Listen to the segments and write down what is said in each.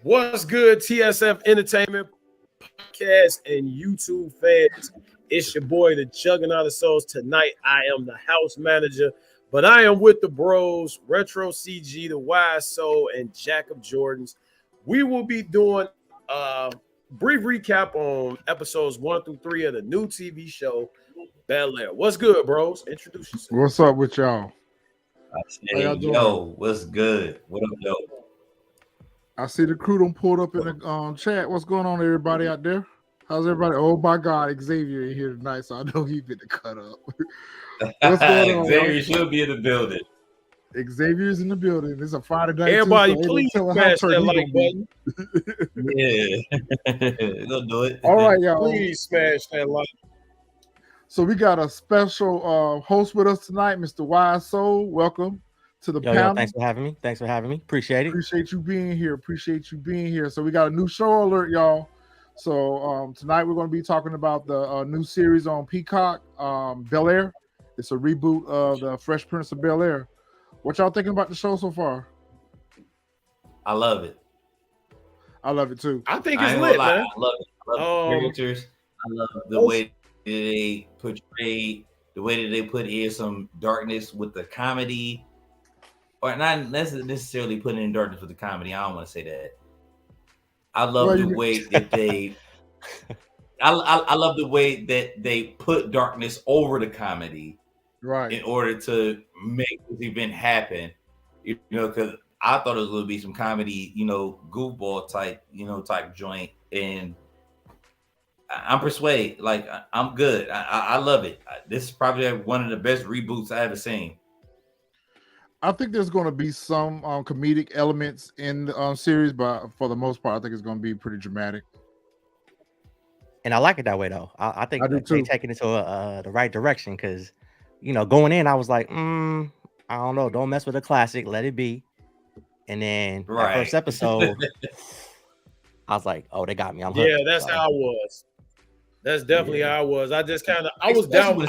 What's good, TSF Entertainment Podcast and YouTube fans? It's your boy, the Juggernaut of Souls. Tonight, I am the house manager, but I am with the bros, Retro CG, the Wise Soul, and Jack of Jordans. We will be doing a brief recap on episodes 1 through 3 of the new TV show, Bel-Air. What's good, bros? Introduce yourself. What's up with y'all? Hey, yo, what's good? What up, yo? I see the crew done pulled up in the chat. What's going on, everybody out there? How's everybody? Oh my God, Xavier in here tonight, so I know he's been to cut up. What's going on? Xavier should be in the building. Xavier's in the building. It's a Friday night. Everybody, too, so please smash that like button. Yeah, go do it. All right, y'all. Please smash that like. So we got a special host with us tonight, Mr. Wise Soul. Welcome to the panel. Yo, thanks for having me. Appreciate it. Appreciate you being here. So we got a new show alert, y'all. So tonight we're going to be talking about the new series on Peacock, Bel-Air. It's a reboot of the Fresh Prince of Bel-Air. What y'all thinking about the show so far? I love it. I love it too. I think it's lit, man. I love it. I love the characters. I love the way they portray, the way that they put in some darkness with the comedy. Or not necessarily putting in darkness with the comedy. I don't want to say that. I love the way that they. I love the way that they put darkness over the comedy, right? In order to make this event happen, you know, because I thought it was going to be some comedy, you know, goofball type, type joint, and I'm persuaded. Like I'm good. I love it. This is probably one of the best reboots I ever seen. I think there's going to be some comedic elements in the series, but for the most part, I think it's going to be pretty dramatic. And I like it that way, though. I think they take it into the right direction because, going in, I was like, I don't know. Don't mess with the classic. Let it be. And then that first episode, I was like, oh, they got me. I'm hooked. Yeah, that's how I was. That's definitely how I was. I just kind of, I was down.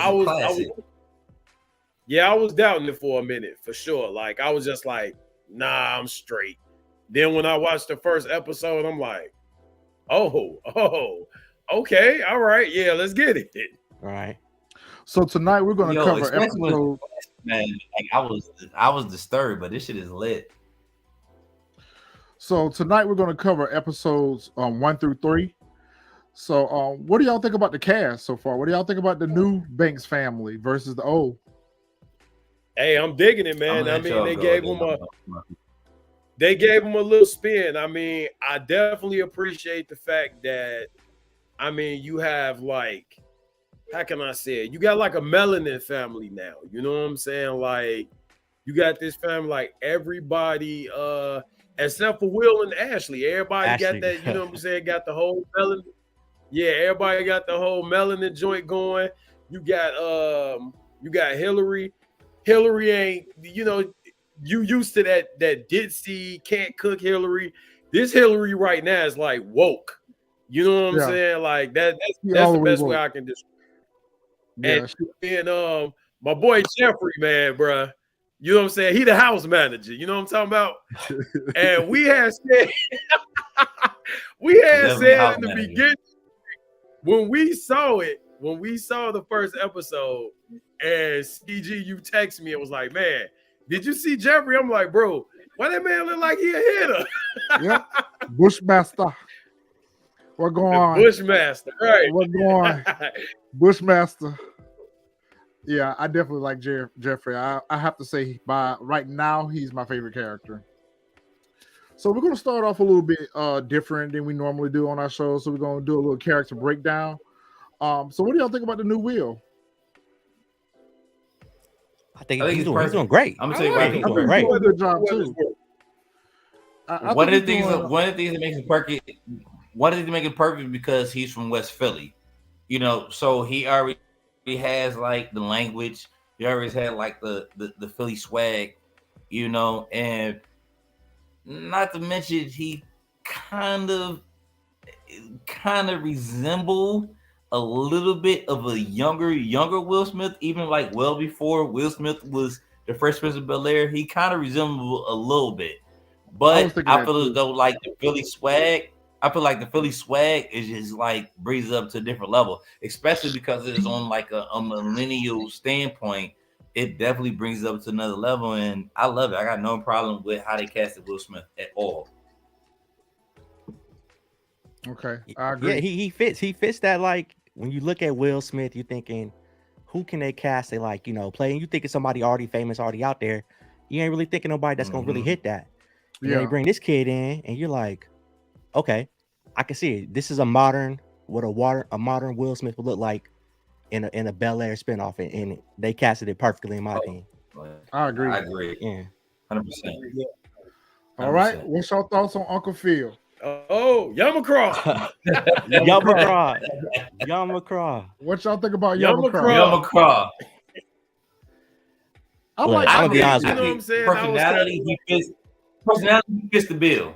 I was doubting it for a minute, for sure. Like, I was just like, nah, I'm straight. Then when I watched the first episode, I'm like, oh, okay, all right, yeah, let's get it. All right. So tonight we're going to cover episode. Man, like I was disturbed, but this shit is lit. So tonight we're going to cover episodes 1 through 3. So what do y'all think about the cast so far? What do y'all think about the new Banks family versus the old? Hey, I'm digging it, man. I mean, they gave him a little spin. I mean, I definitely appreciate the fact that, I mean, you have like, how can I say it? You got like a melanin family now. You know what I'm saying? Like, you got this family, like everybody, except for Will and Ashley. Everybody got that, you know what I'm saying? Got the whole melanin. Yeah, everybody got the whole melanin joint going. You got Hillary. Hillary ain't, you used to that ditzy, can't cook Hillary. This Hillary right now is like woke. You know what I'm saying? Like that's the best way I can describe it. And my boy Jeffrey, man, bruh. You know what I'm saying? He the house manager. You know what I'm talking about? And we had said in the beginning, when we saw the first episode, and CG, you text me, it was like, man, did you see Jeffrey? I'm like, bro, why that man look like he a hitter? Yep. Bushmaster. What going on? Bushmaster, right. What going on? Bushmaster. Yeah, I definitely like Jeffrey. I have to say, by right now, he's my favorite character. So we're going to start off a little bit different than we normally do on our show. So we're going to do a little character breakdown. So what do y'all think about the new Will? I think he's doing great. I'm gonna tell you why he's doing great. Good job too. One of the things that makes it perfect. One of the things that makes it perfect because he's from West Philly, so he already has like the language. He always had like the Philly swag, and not to mention he kind of resemble a little bit of a younger Will Smith, even like well before Will Smith was the Fresh Prince of Bel-Air. He kind of resembled a little bit, But I feel as though like the Philly swag, I feel like the Philly swag is just like brings it up to a different level, especially because it's on like a millennial standpoint. It definitely brings it up to another level, and I love it. I got no problem with how they casted Will Smith at all. Okay, I agree. Yeah, he fits that. Like when you look at Will Smith, you're thinking, who can they cast? They like, you know, play, and you thinking somebody already famous, already out there. You ain't really thinking nobody that's gonna really hit that. And then they bring this kid in, and you're like, okay, I can see it. This is a modern Will Smith would look like in a BELAIR spinoff, and they casted it perfectly, in my opinion. I agree. Yeah, 100%. All right, what's your thoughts on Uncle Phil? Oh, Yamacraw. Yamacraw. What y'all think about Yamacraw? Yamacraw. I'm gonna be honest with you. Know what I'm saying? Personality, he fits the bill.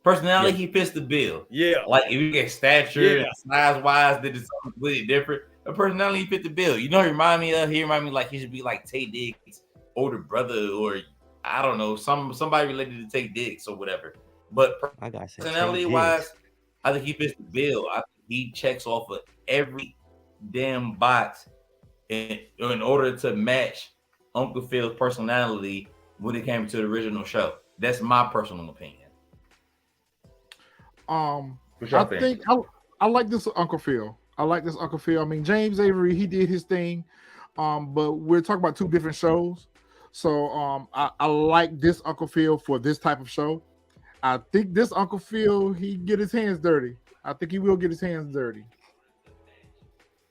Personality, he fits the bill. Yeah. Like if you get stature and size wise, then it's completely different. A personality, he fit the bill. You know, he remind me like he should be like Tay Diggs' older brother, or I don't know, somebody related to Tay Diggs or whatever. But personality wise, I think he fits the bill. I think he checks off of every damn box in order to match Uncle Phil's personality when it came to the original show. That's my personal opinion. I think I like this Uncle Phil. I like this Uncle Phil. I mean, James Avery, he did his thing, but we're talking about two different shows. So I like this Uncle Phil for this type of show. I think this Uncle Phil, he get his hands dirty. I think he will get his hands dirty.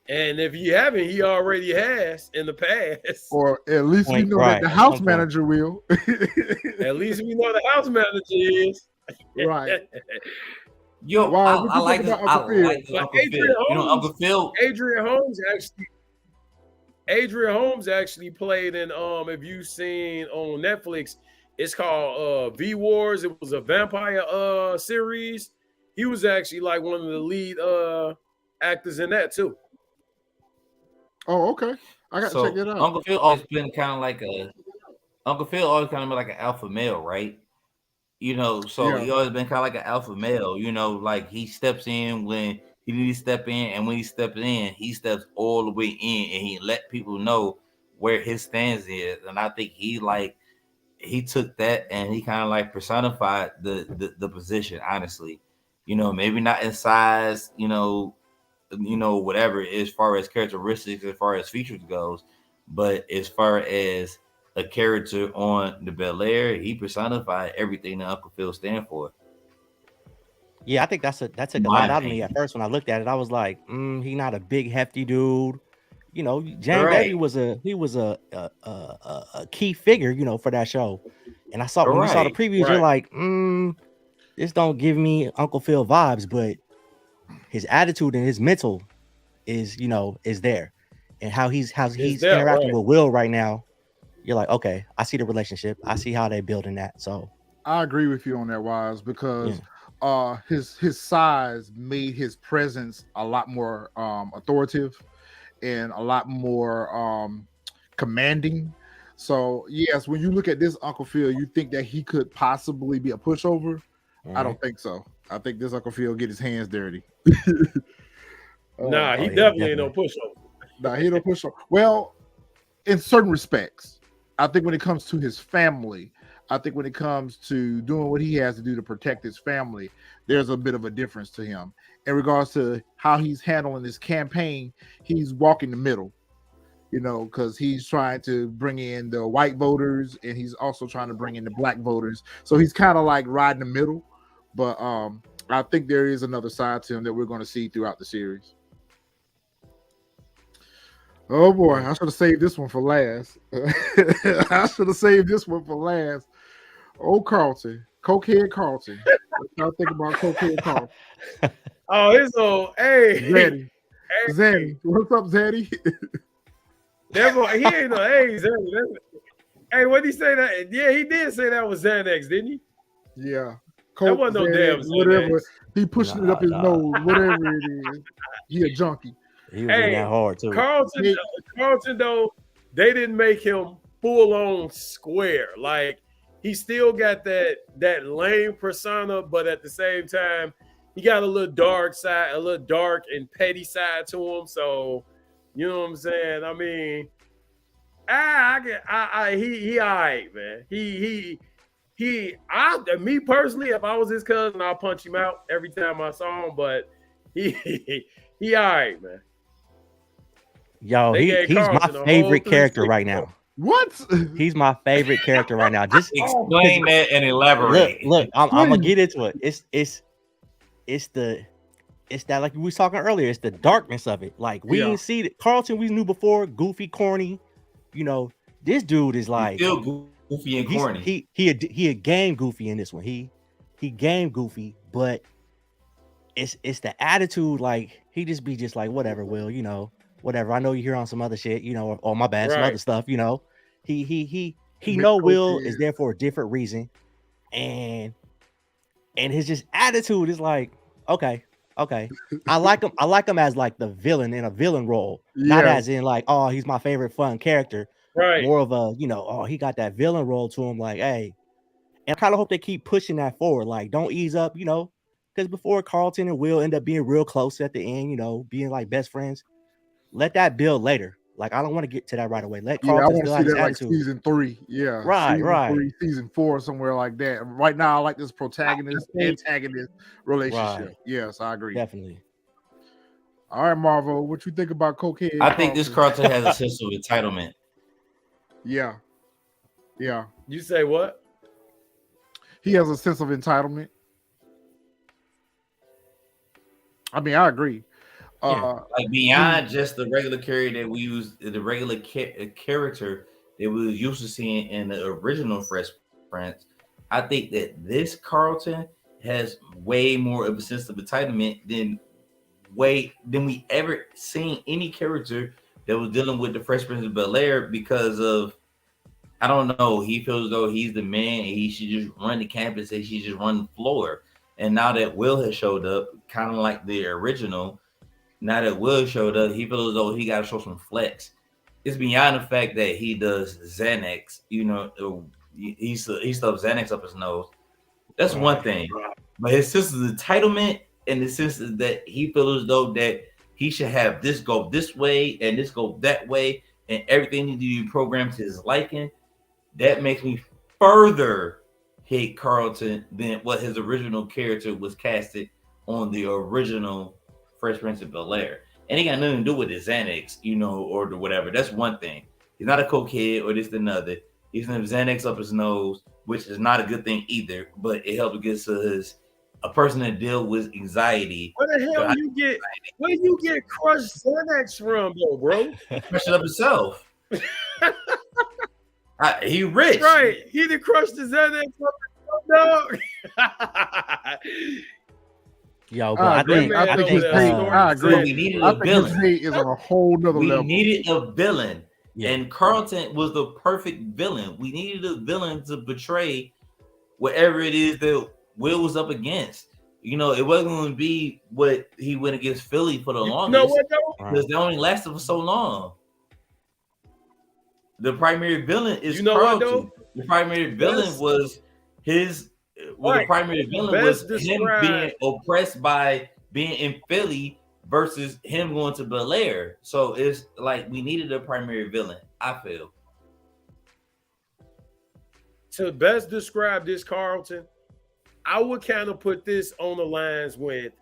And if he haven't, he already has in the past. Or at least we know that the house manager will. At least we know the house manager is. Right. Yo, I like this. I like Uncle Phil. You know, Uncle Phil. Adrian Holmes actually played in if you've seen on Netflix, it's called V Wars. It was a vampire series. He was actually like one of the lead actors in that too. Oh, okay. I got to check that out. Uncle Phil always been kind of like an alpha male, right? You know, so he always been kind of like an alpha male. You know, like he steps in when he needs to step in, and when he steps in, he steps all the way in, and he let people know where his stance is. And I think he took that and he kind of like personified the position. Honestly, you know, maybe not in size, you know, whatever as far as characteristics, as far as features goes, but as far as a character on the BELAIR, he personified everything that Uncle Phil stand for. Yeah, I think that took a lot out of me at first when I looked at it. I was like, he not a big hefty dude. You know, James Avery was a key figure, you know, for that show. And I saw when we saw the previews, you're like, this don't give me Uncle Phil vibes, but his attitude and his mental is there. And how he's interacting with Will right now. You're like, okay, I see the relationship. I see how they're building that. So I agree with you on that, Wise, because his size made his presence a lot more authoritative and a lot more commanding. So yes, when you look at this Uncle Phil, you think that he could possibly be a pushover. I don't think so. I think this Uncle Phil get his hands dirty. Nah, he definitely ain't no pushover. Nah, he no pushover. Well, in certain respects. I think when it comes to his family, I think when it comes to doing what he has to do to protect his family, there's a bit of a difference to him. In regards to how he's handling this campaign, he's walking the middle, you know, because he's trying to bring in the white voters and he's also trying to bring in the black voters. So he's kind of like riding the middle. But I think there is another side to him that we're going to see throughout the series. Oh boy, I should have saved this one for last. Oh, Carlton, Cokehead Carlton. What y'all think about Cokehead Carlton? Oh, it's old. Hey, Zaddy. What's up, Zaddy? He ain't no Zaddy. Hey, what did he say that? Yeah, he did say that was Xanax, didn't he? Yeah. That wasn't no damn Xanax. Whatever. He pushing it up his nose, whatever it is. He a junkie. He was in that hard too. Carlton, though, they didn't make him full on square. Like he still got that lame persona, but at the same time, he got a little dark side, a little dark and petty side to him. So, you know what I'm saying? I mean, he all right, man. Me personally, if I was his cousin, I'll punch him out every time I saw him. But he all right, man. Yo, he's my favorite character right now. What? He's my favorite character right now. Just explain that and elaborate. Look, I'm gonna get into it. It's that, like we was talking earlier. It's the darkness of it. Like we didn't see that Carlton we knew before, goofy, corny. You know, this dude is like still goofy and corny. He a game goofy in this one. He game goofy, but it's the attitude. Like he just be just like whatever. Will, you know, whatever. I know you're here on some other shit. You know, or my bad, some other stuff. You know, he know Will is there for a different reason, and his just attitude is like okay. I like him as like the villain in a villain role, not as in like, oh, he's my favorite fun character. Right. More of a, you know, oh, he got that villain role to him. Like, hey, and I kind of hope they keep pushing that forward. Like, don't ease up, you know, because before Carlton and Will end up being real close at the end, you know, being like best friends. Let that build later. Like, I don't want to get to that right away. Let Carlton I want to see that like season 3. Yeah. Right. 3, season 4, somewhere like that. Right now, I like this protagonist antagonist relationship. Right. Yes, I agree. Definitely. All right, Marvel, what you think about Cocaine? I think this Carlton has a sense of entitlement. Yeah. You say what? He has a sense of entitlement. I mean, I agree. Like beyond just the regular character that we use, the regular character that we was used to seeing in the original Fresh Prince, I think that this Carlton has way more of a sense of entitlement than we ever seen any character that was dealing with the Fresh Prince of Bel-Air, because of, I don't know, he feels as though he's the man and he should just run the campus and he should just run the floor. And now that Will has showed up, kind of like the original, now that Will showed up, he feels as though he got to show some flex. It's beyond the fact that he does Xanax, you know, he stuffs Xanax up his nose. That's one thing. But his sense of entitlement and the sense that he feels as though that he should have this go this way and this go that way and everything needs to be programmed to his liking, that makes me further hate Carlton than what his original character was casted on the original Fresh Prince of Bel-Air. And he got nothing to do with his Xanax, you know, or whatever. That's one thing. He's not a cokehead or this and another. He's gonna have Xanax up his nose, which is not a good thing either, but it helps get to a person that deal with anxiety. Where the hell you get crushed Xanax from, though, bro? Crush it up himself. He rich. Right. He done crushed the Xanax up his dog. Yo, but I think his hate, I agree. We needed a villain. His hate is on a whole nother level. We needed a villain. Yeah. And Carlton was the perfect villain. We needed a villain to betray whatever it is that Will was up against. You know, it wasn't going to be what he went against Philly for the longest. Because they only lasted for so long. The primary villain is Carlton. The primary villain was his. Well, the primary villain was him being oppressed by being in Philly versus him going to Bel-Air. So it's like we needed a primary villain, I feel. To best describe this Carlton, I would kind of put this on the lines with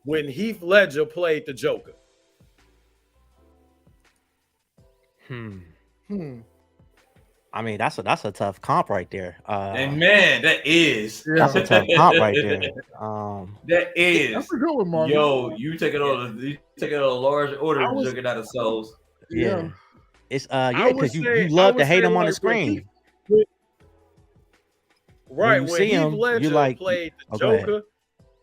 when Heath Ledger played the Joker. I mean, that's a tough comp right there. And man, that is. That's a tough comp right there. That is. That's a good one, Mark. Yo, you take it on a large order and took it out of souls. Yeah. It's because you love to hate him on the screen. Right, when Heath Ledger played the Joker,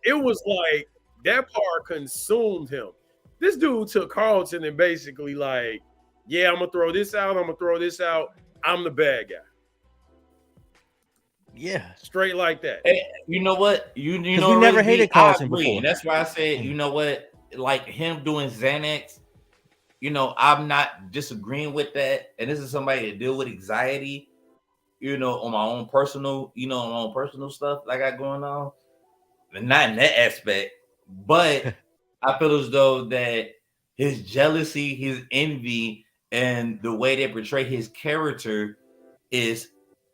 it was like that part consumed him. This dude took Carlton and basically like, yeah, I'm gonna throw this out. I'm the bad guy. Yeah, straight like that. Hey, you know what? You know, we never hated Carlton before. That's why I said, you know what? Like him doing Xanax, you know, I'm not disagreeing with that. And this is somebody that deal with anxiety. on my own personal, on my own personal stuff I got going on. And not in that aspect, but I feel as though that his jealousy, his envy, and the way they portray his character is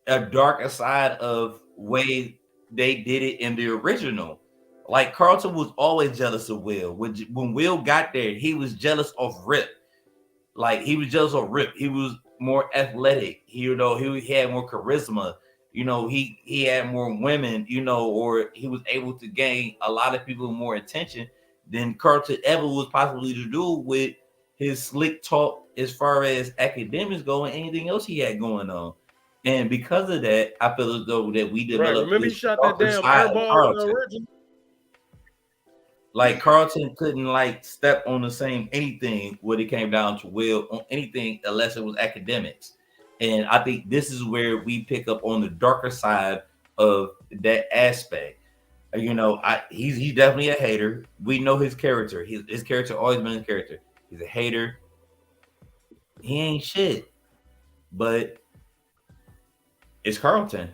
a darker side of way they did it in the original. Like Carlton was always jealous of Will. When Will got there, he was jealous of Rip. Like he was jealous of Rip. He was more athletic. He had more charisma. He had more women. Or he was able to gain a lot of people more attention than Carlton ever was possibly to do with his slick talk as far as academics go and anything else he had going on. And because of that, I feel as though that we developed. Right. Remember, he shot that damn airball in the original. Like Carlton couldn't step on the same anything when it came down to Will on anything unless it was academics. And I think this is where we pick up on the darker side of that aspect. He's definitely a hater. We know his character. His character always been his character. He's a hater. He ain't shit. But it's Carlton.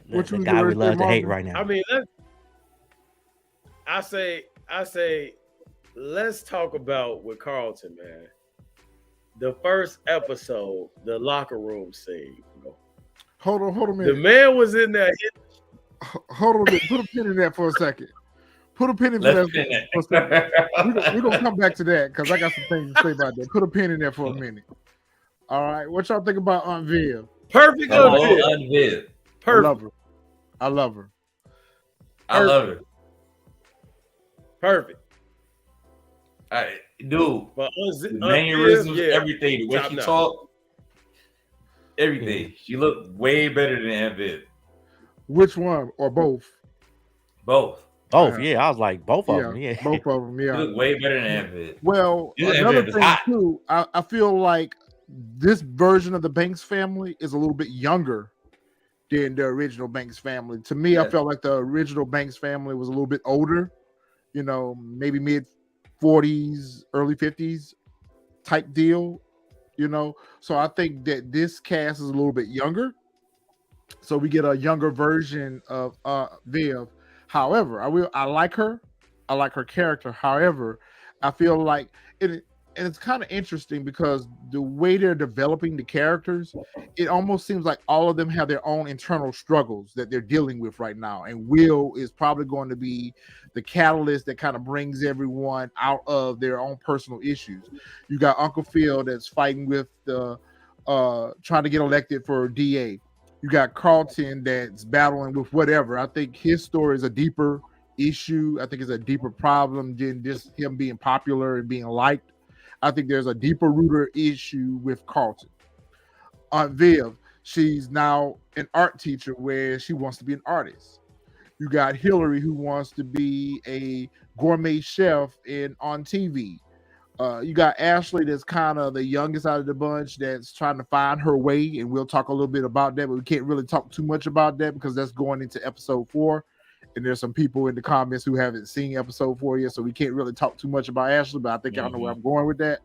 The guy we love to hate right now. I mean, I say, let's talk about with Carlton, man. The first episode, the locker room scene. Hold on a minute. The man was in there. Hold on a minute. Put a pin in that for a second. Put a pin in that for a second. We're going to come back to that because I got some things to say about that. Put a pin in there for a minute. All right. What y'all think about Aunt Viv? Perfect. Aunt Viv. Perfect. I love her. Perfect. Dude, but mannerisms, everything, the way she talked, everything. She looked way better than Aunt Viv. Which one or both? Both. Yeah. I was like both of them. Yeah, both of them. Yeah, she looked way better than Aunt Viv. Well, another thing too, I feel like this version of the Banks family is a little bit younger than the original Banks family. To me, I felt like the original Banks family was a little bit older. Maybe mid 40s, early 50s type deal, So I think that this cast is a little bit younger. So we get a younger version of Viv. However, I like her. I like her character. However, I feel like it's kind of interesting because the way they're developing the characters, it almost seems like all of them have their own internal struggles that they're dealing with right now. And Will is probably going to be the catalyst that kind of brings everyone out of their own personal issues. You got Uncle Phil that's fighting with the trying to get elected for DA. You got Carlton that's battling with whatever. I think his story is a deeper issue. I think it's a deeper problem than just him being popular and being liked. I think there's a deeper rooted issue with Carlton. Aunt Viv, she's now an art teacher where she wants to be an artist. You got Hillary who wants to be a gourmet chef on TV. You got Ashley that's kind of the youngest out of the bunch that's trying to find her way, and we'll talk a little bit about that, but we can't really talk too much about that because that's going into episode 4. And there's some people in the comments who haven't seen episode 4 yet, so we can't really talk too much about Ashley, but I think y'all know where I'm going with that.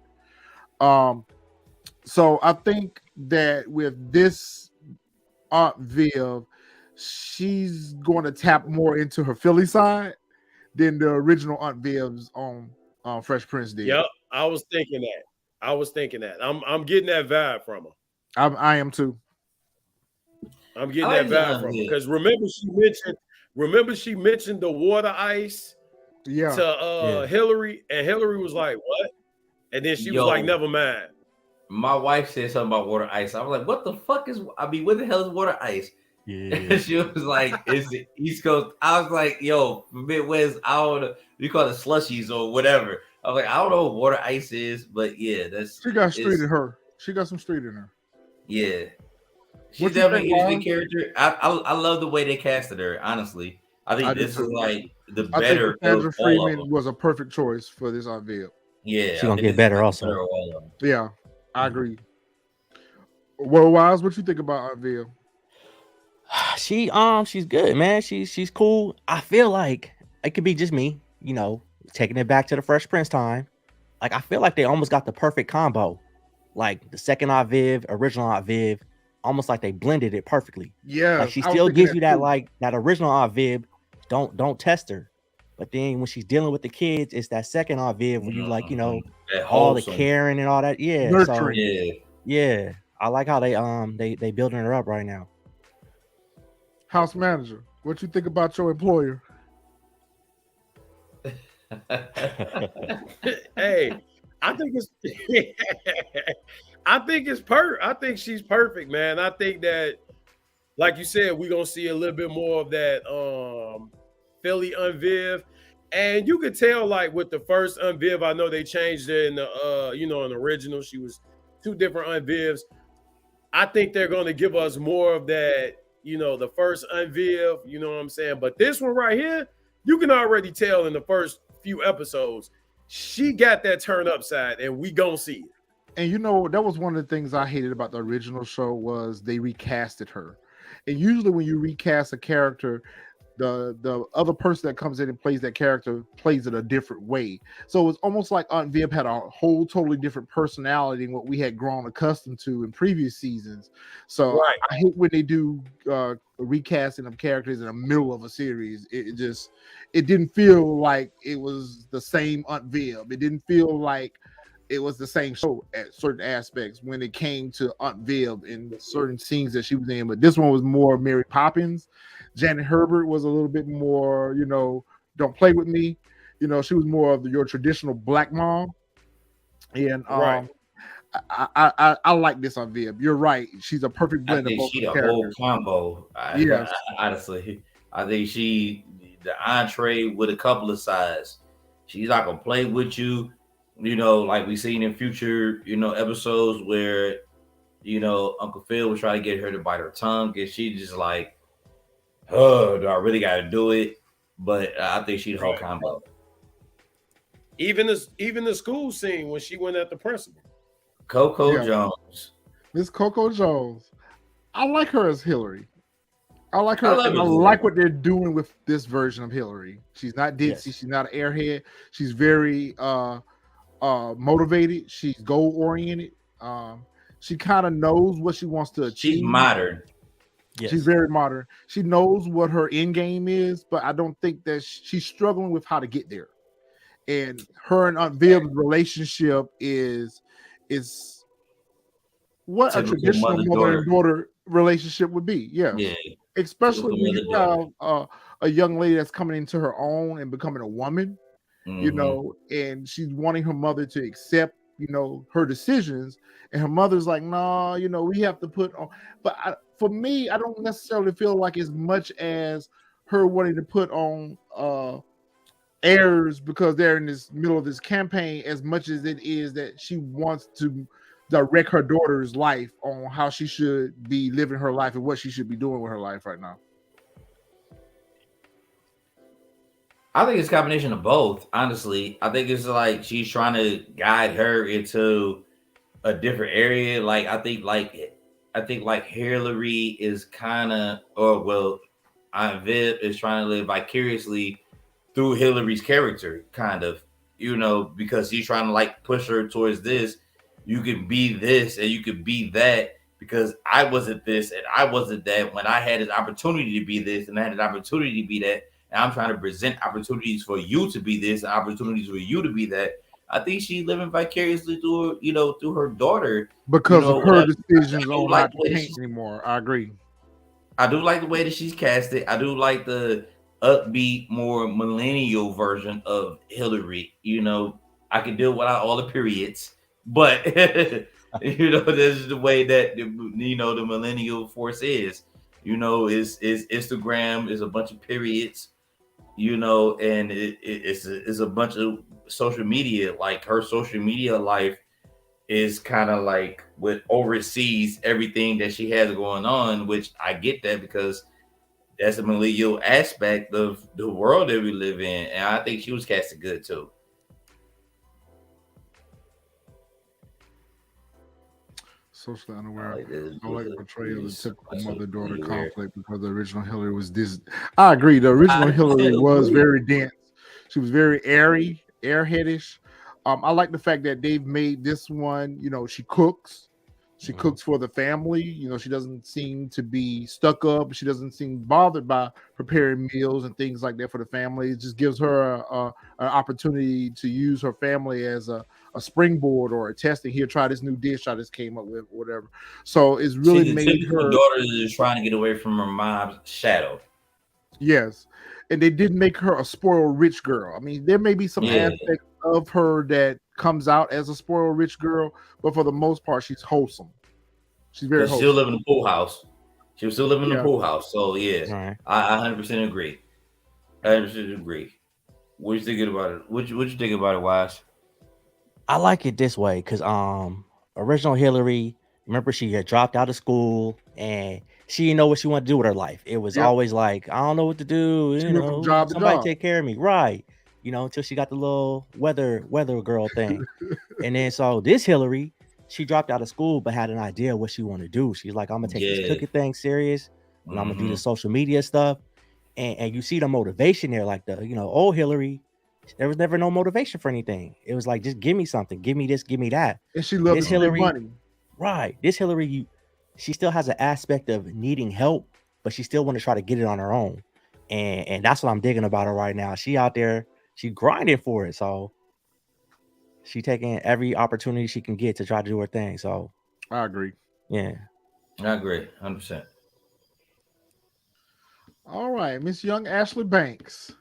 So I think that with this Aunt Viv, she's going to tap more into her Philly side than the original Aunt Viv's on Fresh Prince did. Yep, I was thinking that. I'm getting that vibe from her. I am too. I'm getting that vibe from her because remember she mentioned the water ice to Hillary, and Hillary was like, "What?" And then she was like, "Never mind." My wife said something about water ice. I was like, "What the fuck is? what the hell is water ice?" Yeah. She was like, "Is it East Coast?" I was like, "Yo, Midwest, I don't know. We call it slushies or whatever." I was like, "I don't know what water ice is, but yeah, that's." She got street in her. She got some street in her. Yeah. She's definitely a good character. I love the way they casted her. Honestly, I think this is like the better. I think Sandra Freeman was a perfect choice for this Aunt Viv. Yeah, she's gonna get better also. Yeah, I agree. Well, Wise, what you think about Aunt Viv? She's good, man. She's cool. I feel like it could be just me, taking it back to the Fresh Prince time. Like I feel like they almost got the perfect combo. Like the second Aunt Viv, original Aunt Viv, almost like they blended it perfectly. Yeah, like she still gives you that like that original Aunt Viv. Don't test her, but then when she's dealing with the kids, it's that second Aunt Viv where you like all the caring and all that. Yeah, nurturing. Yeah. I like how they building her up right now. House manager, what you think about your employer? Hey, I think it's I think she's perfect, man. I think that, like you said, we're gonna see a little bit more of that Philly Aunt Viv. And you could tell, like with the first Aunt Viv, I know they changed it in the in the original. She was 2 different Aunt Vivs. I think they're gonna give us more of that, the first Aunt Viv, you know what I'm saying? But this one right here, you can already tell in the first few episodes, she got that turn upside, and we gonna see it. And that was one of the things I hated about the original show was they recasted her. And usually when you recast a character, the other person that comes in and plays that character plays it a different way. So it's almost like Aunt Viv had a whole totally different personality than what we had grown accustomed to in previous seasons. So right. I hate when they do recasting of characters in the middle of a series. It didn't feel like it was the same Aunt Viv. It didn't feel like it was the same show at certain aspects when it came to Aunt Viv in certain scenes that she was in. But this one was more Mary Poppins. Janet Herbert was a little bit more, don't play with me. She was more of your traditional black mom. And right. I like this Aunt Viv. You're right. She's a perfect blend of both she the characters. whole combo. Yes. Honestly, I think the entree with a couple of sides. She's not gonna play with you, like we seen in future, episodes where, Uncle Phil was trying to get her to bite her tongue, and she just like, oh, do I really got to do it? But I think she's the whole combo. Even the school scene when she went at the principal. Coco Jones. Miss Coco Jones. I like her as Hillary. I like her. I like what they're doing with this version of Hillary. She's not ditzy. Yes. She's not an airhead. She's very motivated. She's goal oriented. She kind of knows what she wants to achieve. She's modern. Yes. She's very modern. She knows what her end game is, but I don't think that she's struggling with how to get there. And her and Aunt Viv's relationship is what a traditional mother and daughter relationship would be. Yeah. Especially when you have a young lady that's coming into her own and becoming a woman, and she's wanting her mother to accept, her decisions. And her mother's like, no, we have to put on. But for me, I don't necessarily feel like as much as her wanting to put on airs because they're in this middle of this campaign, as much as it is that she wants to direct her daughter's life on how she should be living her life and what she should be doing with her life right now. I think it's a combination of both, honestly. I think it's like she's trying to guide her into a different area. Like I think Hillary is kind of, Aunt Viv is trying to live vicariously through Hillary's character, kind of, because he's trying to like push her towards this. You can be this and you can be that because I wasn't this and I wasn't that when I had an opportunity to be this and I had an opportunity to be that. And I'm trying to present opportunities for you to be this and opportunities for you to be that. I think she's living vicariously through her daughter because of her decisions on not to paint anymore. I agree. I do like the way that she's casted. I do like the upbeat, more millennial version of Hillary. I can deal without all the periods, but this is the way that the millennial force is. Is Instagram is a bunch of periods. And it's a bunch of social media. Like her social media life is kind of like what oversees everything that she has going on, which I get that because that's a millennial aspect of the world that we live in. And I think she was casted good too. Socially unaware. I like the portrayal of the typical mother-daughter conflict because the original Hillary was this. I agree. The original Hillary was very dense. She was very airy, airheadish. I like the fact that they've made this one. She cooks. She cooks for the family. You know, she doesn't seem to be stuck up. She doesn't seem bothered by preparing meals and things like that for the family. It just gives her an opportunity to use her family as a springboard or a testing. Here, try this new dish I just came up with, whatever. So it's really made her daughter is trying to get away from her mom's shadow. Yes, and they didn't make her a spoiled rich girl. I mean, there may be some aspects of her that comes out as a spoiled rich girl, but for the most part, she's wholesome. She's very wholesome. She'll live in the pool house. She'll still live in the pool house. So yeah, I 100% agree. 100% agree. What you thinking about it? What you think about it, Wise? I like it this way because original Hillary, remember she had dropped out of school and she didn't know what she wanted to do with her life. It was always like, I don't know what to do. You know, somebody take care of me, right? You know, until she got the little weather girl thing, and then so this Hillary, she dropped out of school but had an idea of what she wanted to do. She's like, I'm gonna take this cooking thing serious, and I'm gonna do the social media stuff, and you see the motivation there, like the old Hillary. There was never no motivation for anything. It was like, just give me something, give me this, give me that. And she loved this Hillary money. Right. This Hillary, she still has an aspect of needing help, but she still want to try to get it on her own. And that's what I'm digging about her right now. She out there, she grinding for it. So she taking every opportunity she can get to try to do her thing. So I agree. Yeah. I agree. 100%. All right. Miss Young Ashley Banks.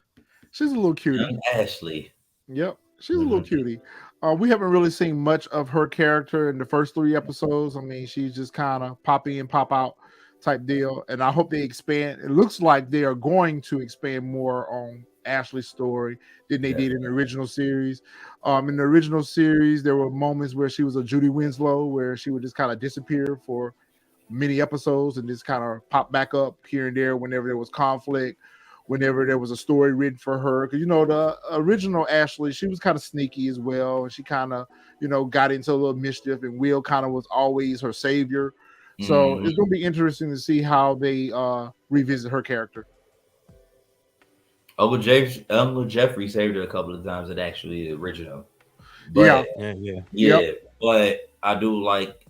She's a little cutie. Young Ashley. Yep. She's a little cutie. We haven't really seen much of her character in the first 3 episodes. I mean, she's just kind of pop in, pop out type deal. And I hope they expand. It looks like they are going to expand more on Ashley's story than they did in the original series. In the original series, there were moments where she was a Judy Winslow, where she would just kind of disappear for many episodes and just kind of pop back up here and there whenever there was conflict, whenever there was a story written for her. Because, the original Ashley, she was kind of sneaky as well. And she kind of, got into a little mischief, and Will kind of was always her savior. So it's going to be interesting to see how they revisit her character. Uncle Jeffrey saved her a couple of times at actually the original. But, yeah. But I do like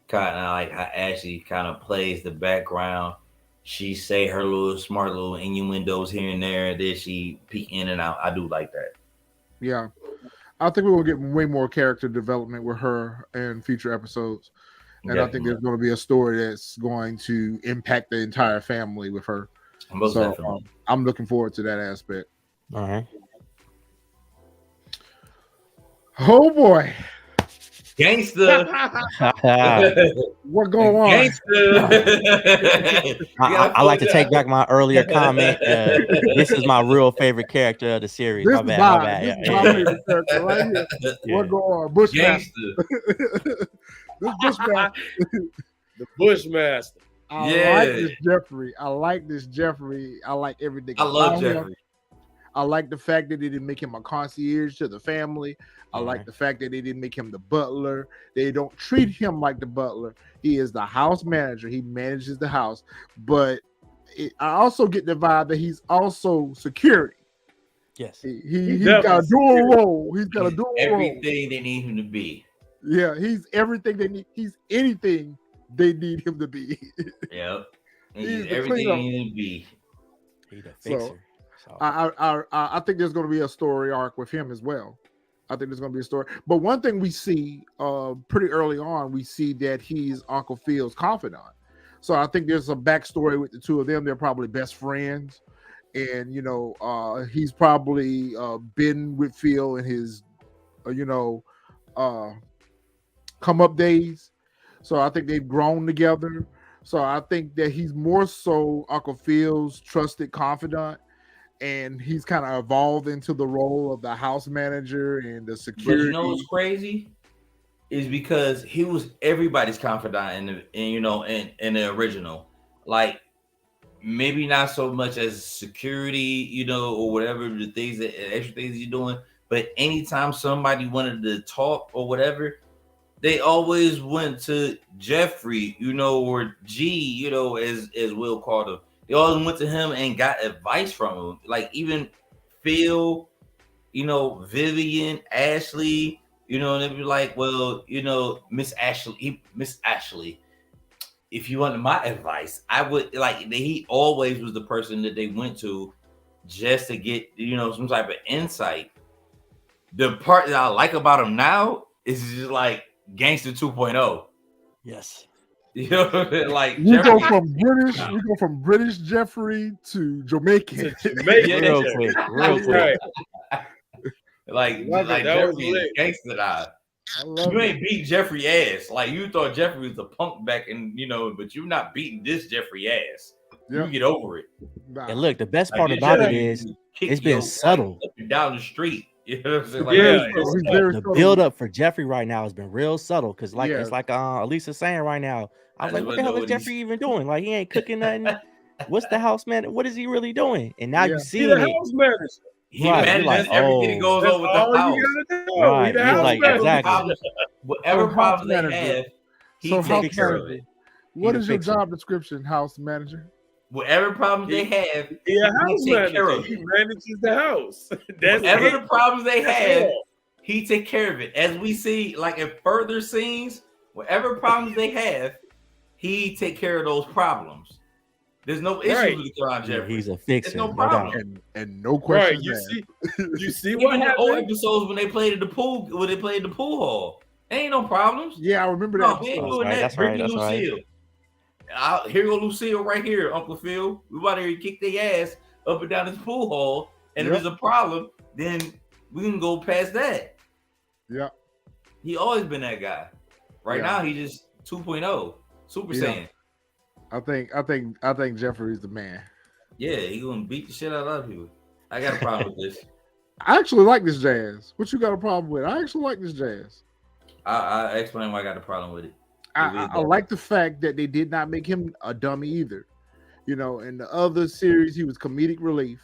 kind of like how Ashley kind of plays the background. She say her little smart little innuendos here and there, and then she peek in and out. I do like that. Yeah. I think we're going to get way more character development with her in future episodes. And I think there's going to be a story that's going to impact the entire family with her. So I'm looking forward to that aspect. All right. Oh, boy. Gangster. What going on? Gangster. I like to take back my earlier comment. This is my real favorite character of the series. My bad. This is my favorite character right here. What going on? Bushmaster. This Bushmaster. The Bushmaster. I like this Jeffrey. I like everything. I love Jeffrey. Him. I like the fact that they didn't make him a concierge to the family. I like the fact that they didn't make him the butler. They don't treat him like the butler. He is the house manager. He manages the house. But I also get the vibe that he's also security. Yes. He's got a dual role. He's got a dual role. Everything they need him to be. Yeah, he's everything they need. He's anything they need him to be. Yep. He's everything they need to be. He's a fixer. So I think there's going to be a story arc with him as well. I think there's going to be a story. But one thing we see pretty early on, we see that he's Uncle Phil's confidant. So I think there's a backstory with the two of them. They're probably best friends. And, he's probably been with Phil in his, come up days. So I think they've grown together. So I think that he's more so Uncle Phil's trusted confidant. And he's kind of evolved into the role of the house manager and the security. But what's crazy is because he was everybody's confidant in the original. Like, maybe not so much as security, or whatever the things that extra things you're doing. But anytime somebody wanted to talk or whatever, they always went to Jeffrey, or G, as Will called him. They all went to him and got advice from him. Like even Phil, Vivian, Ashley, You know, and they'd be like, well, you know, Miss Ashley, if you wanted my advice, I would like. He always was the person that they went to just to get, you know, some type of insight. The part that I like about him now is just like Gangster 2.0. Yes. You know, like we go from British Jeffrey to Jamaican. Real quick. Like Jeffrey is gangster now. You ain't beat Jeffrey ass. Like you thought Jeffrey was a punk back in, you know, but you're not beating this Jeffrey ass. You get over it. And look, the best part about it is it's been subtle. Up and down the street. You know what I'm saying? Like, the build up for Jeffrey right now has been real subtle because like it's like Elisa's saying right now. I was like, what the hell is Jeffrey even doing? Like he ain't cooking nothing. What's the house man? What is he really doing? And now you see the house manager. He manages everything that goes on with the house. Right. He's like, exactly. Whatever problem they have, he takes care of it. What is your job description, house manager? Whatever problems they have, he takes care of it. He manages the house. Whatever the problems they have, he take care of it. As we see, like in further scenes, whatever problems they have, he take care of those problems. There's no issue with John Jeffrey. He's a fixer. No problem. And no question. Right. You see even what the old episodes when they played at the pool, hall, ain't no problems. Yeah, I remember that. We ain't doing that. Bring Lucille. Here go Lucille right here, Uncle Phil. We about to kick their ass up and down this pool hall. And if there's a problem, then we can go past that. Yeah. He always been that guy. Right now, he just 2.0, Super Saiyan. I think Jeffrey's the man. Yeah, he gonna beat the shit out of other people. I got a problem with this. I actually like this jazz. What you got a problem with? I actually like this jazz. I explain why I got a problem with it. I like the fact that they did not make him a dummy either. You know, in the other series, he was comedic relief.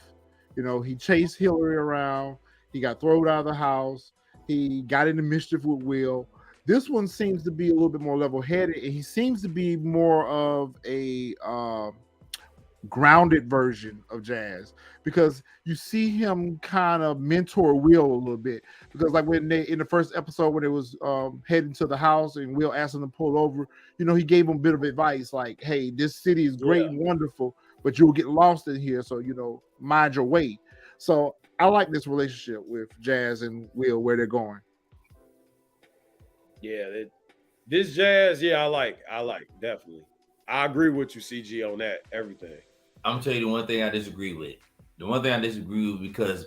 You know, he chased Hillary around. He got thrown out of the house. He got into mischief with Will. This one seems to be a little bit more level-headed, and he seems to be more of a grounded version of Jazz because you see him kind of mentor Will a little bit. Because like when they in the first episode when it was heading to the house and Will asked him to pull over, you know, he gave him a bit of advice like, "Hey, this city is great and wonderful, but you'll get lost in here, so you know, mind your way." So I like this relationship with Jazz and Will where they're going. Yeah, this Jazz, I like definitely. I agree with you, CG, on that. Everything. I'm gonna tell you the one thing I disagree with. The one thing I disagree with because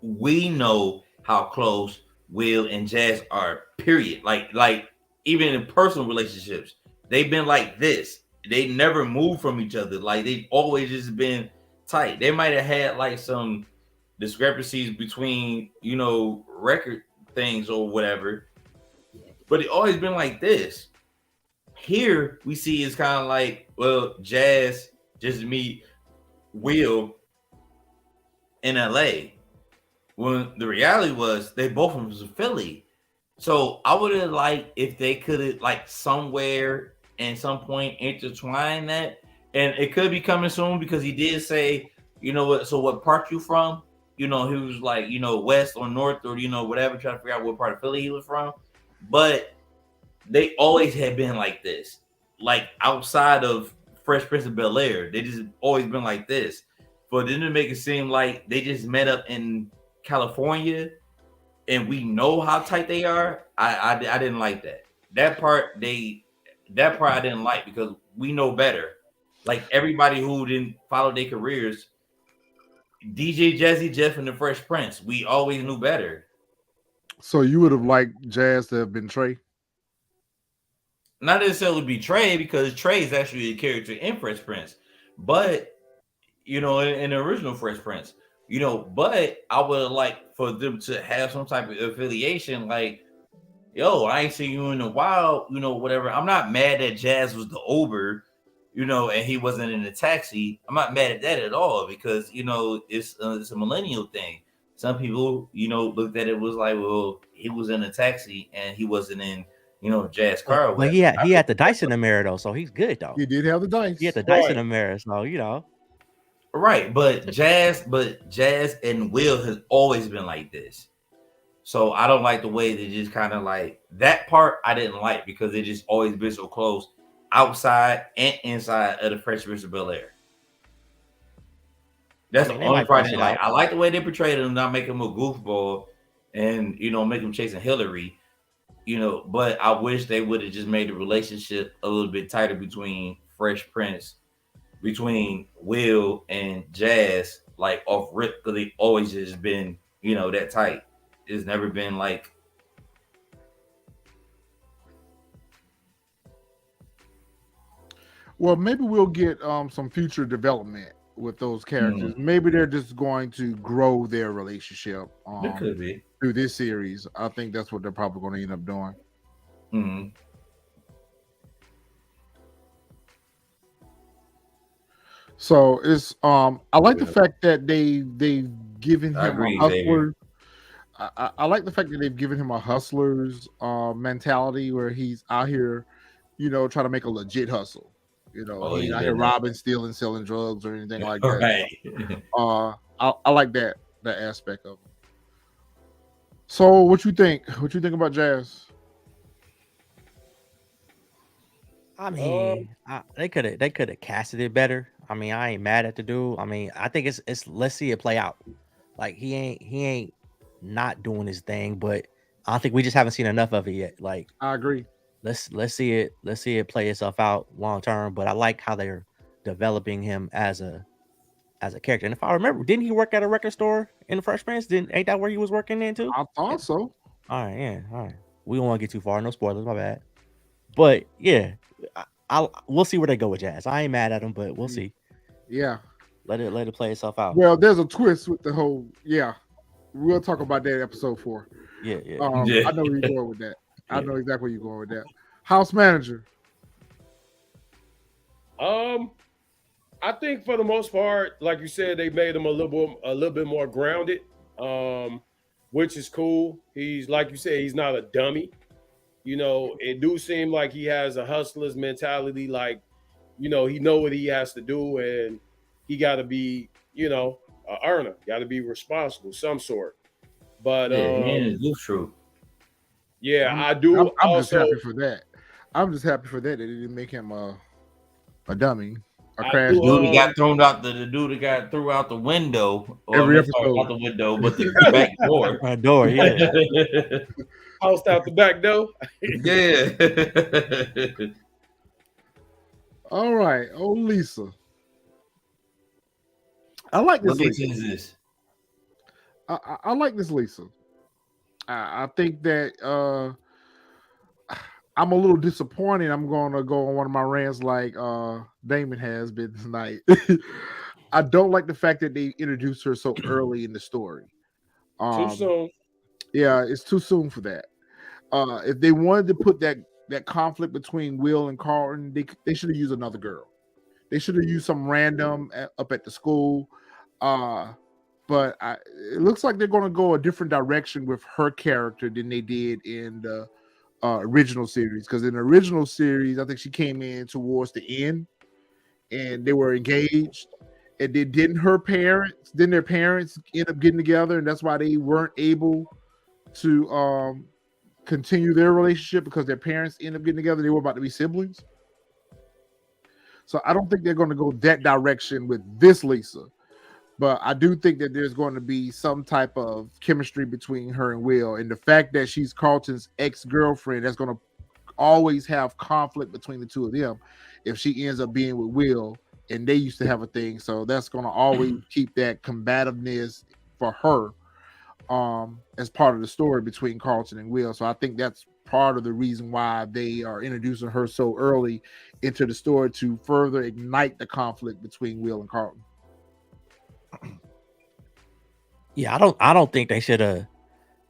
we know how close Will and Jazz are. Period. Like even in personal relationships, they've been like this. They never moved from each other. Like they've always just been tight. They might have had like some discrepancies between, you know, record things or whatever, but it always been like this. Here we see it's kind of like, well, Jazz just meet Will in LA. When the reality was they both from Philly. So I would have liked if they could have like somewhere and some point intertwine that. And it could be coming soon because he did say, you know what, so what part you from? You know, he was like, you know, west or north or, you know, whatever, trying to figure out what part of Philly he was from. But they always had been like this. Like outside of Fresh Prince of Bel-Air, they just always been like this. But then to make it seem like they just met up in California and we know how tight they are, I didn't like that. That part I didn't like because we know better. Like everybody who didn't follow their careers, DJ Jazzy Jeff and the Fresh Prince, we always knew better. So you would have liked Jazz to have been Trey? Not necessarily be Trey, because Trey is actually a character in Fresh Prince. But, you know, in the original Fresh Prince, you know, but I would have liked for them to have some type of affiliation, like, yo, I ain't seen you in a while, you know, whatever. I'm not mad that Jazz was the Uber, you know, and he wasn't in the taxi. I'm not mad at that at all because, you know, it's a millennial thing. Some people, you know, looked at it was like, well, he was in a taxi and he wasn't in, you know, Jazz car. Well, he had the dice in the mirror though, so he's good though. He did have the dice. He had the dice in the mirror, so you know. Right, but Jazz and Will has always been like this. So I don't like the way they just kind of like that part. I didn't like because it just always been so close outside and inside of the Fresh Prince of Bel-Air. That's the only part I like. I like the way they portrayed him, not making him a goofball and, you know, make him chasing Hillary, you know, but I wish they would have just made the relationship a little bit tighter between Fresh Prince, between Will and Jazz, like off rip, because they always just been, you know, that tight. It's never been like. Well, maybe we'll get some future development with those characters. Maybe they're just going to grow their relationship It could be through this series. I think that's what they're probably going to end up doing. So it's I like the fact that they've given him a hustler. I like the fact that they've given him a hustler's mentality where he's out here, you know, trying to make a legit hustle. You know, he's out here robbing, stealing, selling drugs or anything like that. Right. I like that aspect of it. So what you think? What you think about Jazz? I mean, they could have casted it better. I mean, I ain't mad at the dude. I mean, I think it's let's see it play out. Like he ain't not doing his thing, but I think we just haven't seen enough of it yet. Like I agree. Let's see it play itself out long term. But I like how they're developing him as a character. And if I remember, didn't he work at a record store in the Fresh Prince? Ain't that where he was working in too? I thought so. All right, yeah, all right. We don't want to get too far. No spoilers, my bad. But yeah, we'll see where they go with Jazz. I ain't mad at him, but we'll see. Yeah, let it play itself out. Well, there's a twist with the whole. Yeah, we'll talk about that episode 4. Yeah. I know where you're going with that. I know exactly where you're going with that. House manager. I think for the most part, like you said, they made him a little bit more grounded, which is cool. He's like you said, he's not a dummy. You know, it do seem like he has a hustler's mentality. Like, you know, he know what he has to do, and he got to be, you know, an earner. Got to be responsible, some sort. But true. Yeah, I do. I'm just happy for that. I'm just happy for that they didn't make him a dummy. A crash. The dude got thrown out. The dude that got threw out the window. Every episode. Out the window, but the back door. Door, yeah. Housed out the back door. Yeah. All right. Oh, Lisa. I like this. What Lisa is this? I like this Lisa. I think that I'm a little disappointed. I'm going to go on one of my rants like Damon has been tonight. I don't like the fact that they introduced her so early in the story. Too soon. Yeah, it's too soon for that. If they wanted to put that conflict between Will and Carlton, they should have used another girl. They should have used some random up at the school. But it looks like they're going to go a different direction with her character than they did in the original series. Because in the original series, I think she came in towards the end, and they were engaged. And then their parents end up getting together, and that's why they weren't able to continue their relationship because their parents end up getting together. They were about to be siblings. So I don't think they're going to go that direction with this Lisa. But I do think that there's going to be some type of chemistry between her and Will. And the fact that she's Carlton's ex-girlfriend, that's going to always have conflict between the two of them if she ends up being with Will, and they used to have a thing. So that's going to always keep that combativeness for her as part of the story between Carlton and Will. So I think that's part of the reason why they are introducing her so early into the story, to further ignite the conflict between Will and Carlton. Yeah, I don't think they should have.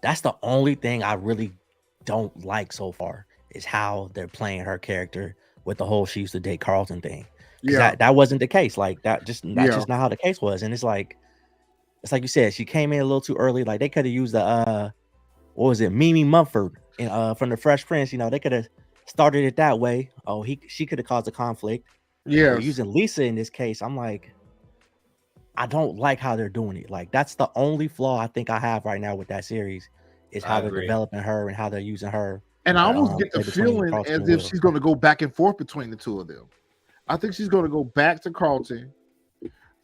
That's the only thing I really don't like so far is how they're playing her character with the whole she used to date Carlton thing. Yeah, that wasn't the case. Like that's just not how the case was. And it's like you said, she came in a little too early. Like they could have used the what was it, Mimi Mumford from the Fresh Prince. You know, they could have started it that way. Oh, she could have caused a conflict. Yeah, using Lisa in this case, I'm like, I don't like how they're doing it. Like that's the only flaw I think I have right now with that series, It's how they're developing her and how they're using her. And I almost get the feeling as if she's going to go back and forth between the two of them. I think she's going to go back to Carlton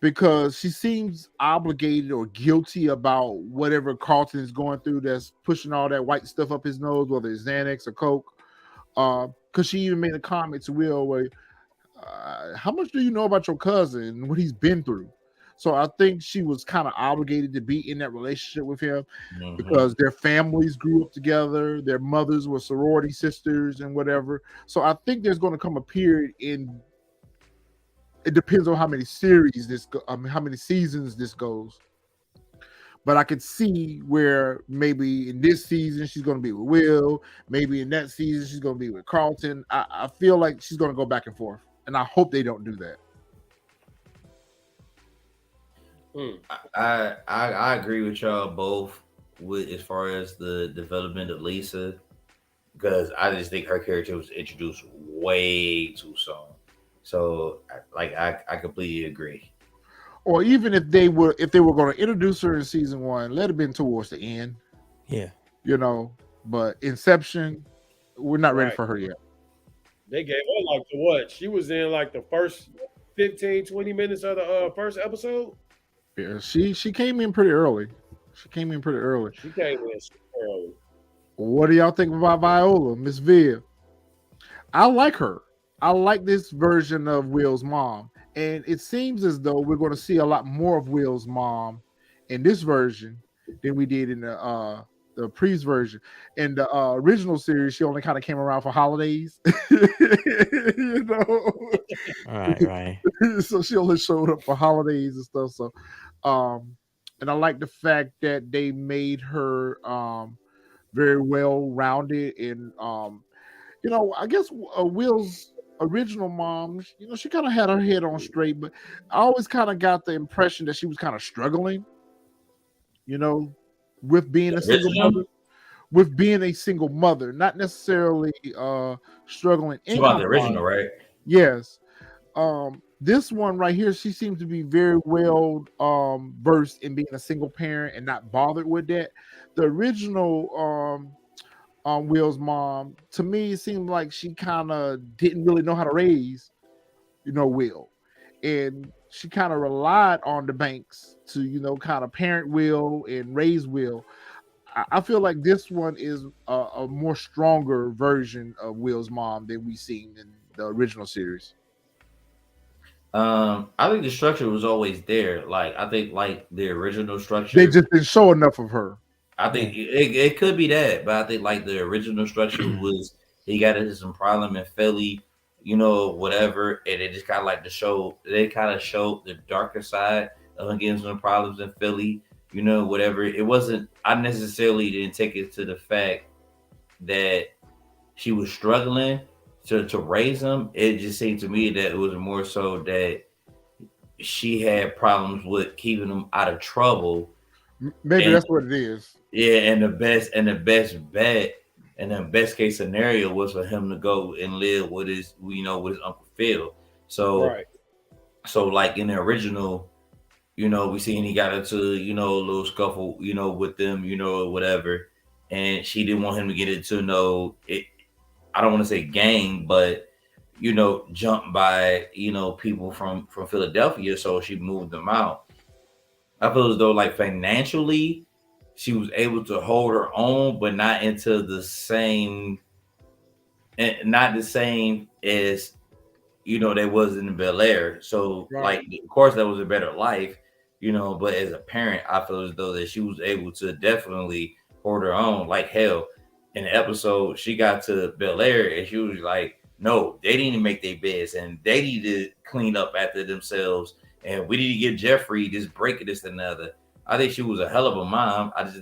because she seems obligated or guilty about whatever Carlton is going through that's pushing all that white stuff up his nose, whether it's Xanax or Coke. Because she even made a comment to Will where, how much do you know about your cousin and what he's been through? So I think she was kind of obligated to be in that relationship with him because their families grew up together. Their mothers were sorority sisters and whatever. So I think there's going to come a period in. It depends on how many how many seasons this goes. But I could see where maybe in this season she's going to be with Will. Maybe in that season she's going to be with Carlton. I feel like she's going to go back and forth, and I hope they don't do that. I agree with y'all both with as far as the development of Lisa, because I just think her character was introduced way too soon. So I completely agree. Or even if they were going to introduce her in season 1, let it been towards the end. Yeah. But Inception, we're not ready for her yet. They gave her like the what? She was in like the first 15, 20 minutes of the first episode. Yeah, she came in pretty early. She came in early. What do y'all think about Viola, Miss Viv? I like her. I like this version of Will's mom. And it seems as though we're going to see a lot more of Will's mom in this version than we did in the Priest version. In the original series, she only kind of came around for holidays. Right. So she only showed up for holidays and stuff. So, and I like the fact that they made her very well rounded. And I guess Will's original mom, she kind of had her head on straight, but I always kind of got the impression that she was kind of struggling, with being a single mother, not necessarily struggling. It's about the original, right? Yes. This one right here, she seems to be very well versed in being a single parent and not bothered with that. The original Will's mom, to me, it seemed like she kind of didn't really know how to raise, Will. And she kind of relied on the Banks to, kind of parent Will and raise Will. I feel like this one is a more stronger version of Will's mom than we've seen in the original series. I think the structure was always there. I think the original structure, they just didn't show enough of her. I think it could be that, but I think the original structure was he got into some problem in Philly, whatever, and it just kind of they kind of showed the darker side of getting some problems in Philly, whatever. It wasn't, I necessarily didn't take it to the fact that she was struggling to raise them. It just seemed to me that it was more so that she had problems with keeping them out of trouble. Maybe that's what it is. Yeah, and the best bet and the best case scenario was for him to go and live with his Uncle Phil. So, So in the original, we seen he got into a little scuffle, with them, whatever, and she didn't want him to get into I don't want to say gang, but jumped by people from Philadelphia, so she moved them out. I feel as though financially she was able to hold her own, but not into the same, not the same as they was in BELAIR. So of course that was a better life, but as a parent, I feel as though that she was able to definitely hold her own. Hell, in the episode she got to BELAIR and she was like, no, they didn't make their beds and they need to clean up after themselves. And we need to give Jeffrey this break of this and another. I think she was a hell of a mom. I just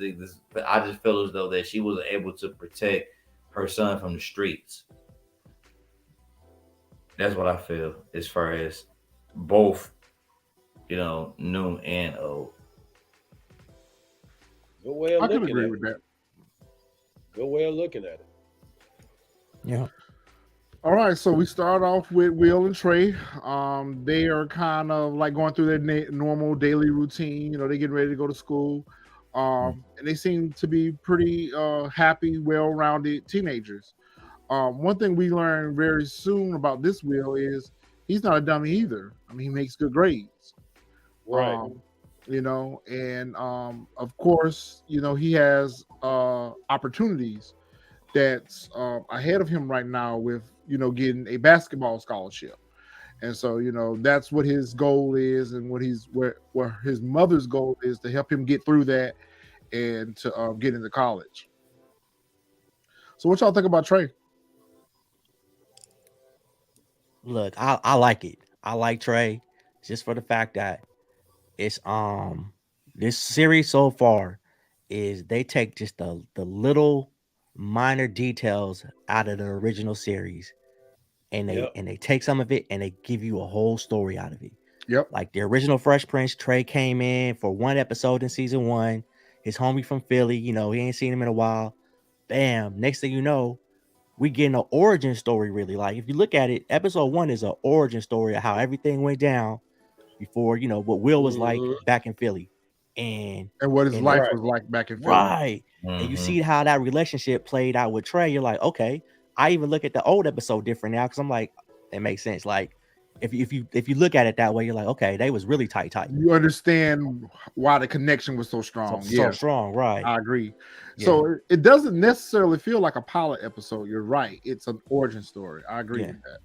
feel as though that she was able to protect her son from the streets. That's what I feel as far as both, new and old. Good way of I can agree with that. Good way of looking at it. Yeah. All right, so we start off with Will and Trey. They are kind of going through their normal daily routine. They're getting ready to go to school. And they seem to be pretty happy, well-rounded teenagers. One thing we learned very soon about this Will is he's not a dummy either. I mean, he makes good grades. Right. And of course, he has opportunities that's ahead of him right now with getting a basketball scholarship. And so, that's what his goal is, and where his mother's goal is to help him get through that and to get into college. So what y'all think about Trey? Look, I like it. I like Trey just for the fact that it's this series so far is they take just the little minor details out of the original series, and they take some of it and they give you a whole story out of it. Yep. Like the original Fresh Prince, Trey came in for one episode in season 1. His homie from Philly, he ain't seen him in a while. Bam. Next thing you know, we getting an origin story, really. Like if you look at it, episode 1 is an origin story of how everything went down before, what Will was like back in Philly. And what his life was like back in Philly. Right. And you see how that relationship played out with Trey. You're like, okay. I even look at the old episode different now because I'm like, it makes sense. Like if you look at it that way, you're like, okay, they was really tight. You understand why the connection was so strong. So strong, right? I agree. Yeah. So it doesn't necessarily feel like a pilot episode. You're right. It's an origin story. I agree with that.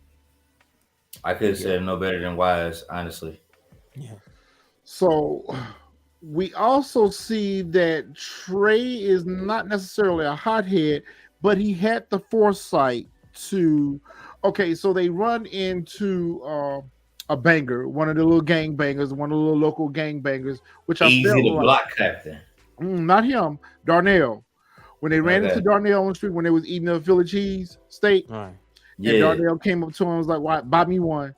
I could have said no better than Wise, honestly. Yeah. So we also see that Trey is not necessarily a hothead, but he had the foresight to. Okay, so they run into a banger, one of the little gang bangers, one of the little local gang bangers, which Easy I felt to like, block captain. Not him, Darnell. When they ran into Darnell on the street when they was eating the Philly cheese steak, and Darnell came up to him and was like, "Why buy me one?"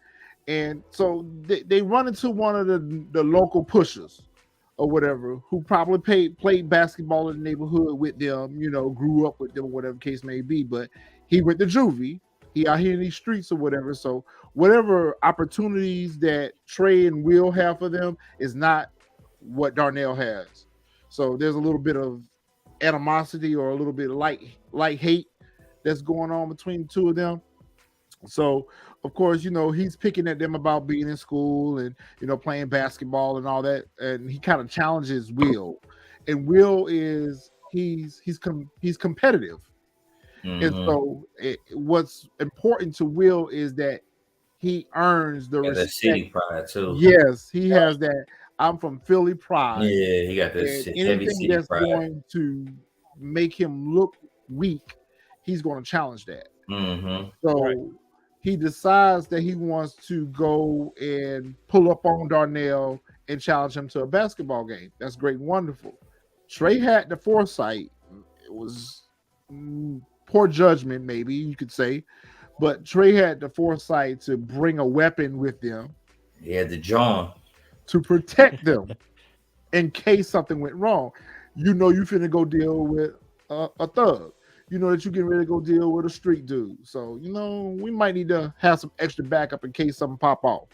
And so they run into one of the local pushers or whatever, who probably played basketball in the neighborhood with them, grew up with them, or whatever case may be. But he went to juvie. He out here in these streets or whatever. So whatever opportunities that Trey and Will have for them is not what Darnell has. So there's a little bit of animosity or a little bit of light hate that's going on between the two of them. So of course, he's picking at them about being in school and playing basketball and all that, and he kind of challenges Will. And Will is he's competitive. And so what's important to Will is that he earns the respect. The city pride too. Yes, he has that. I'm from Philly pride. Yeah, he got this heavy city that's pride. Going to make him look weak, he's going to challenge that. So he decides that he wants to go and pull up on Darnell and challenge him to a basketball game. That's great and wonderful. Trey had the foresight. It was poor judgment, maybe you could say, but Trey had the foresight to bring a weapon with them. He had the John to protect them in case something went wrong. You finna go deal with a thug. You know that you getting ready to go deal with a street dude. So we might need to have some extra backup in case something pop off.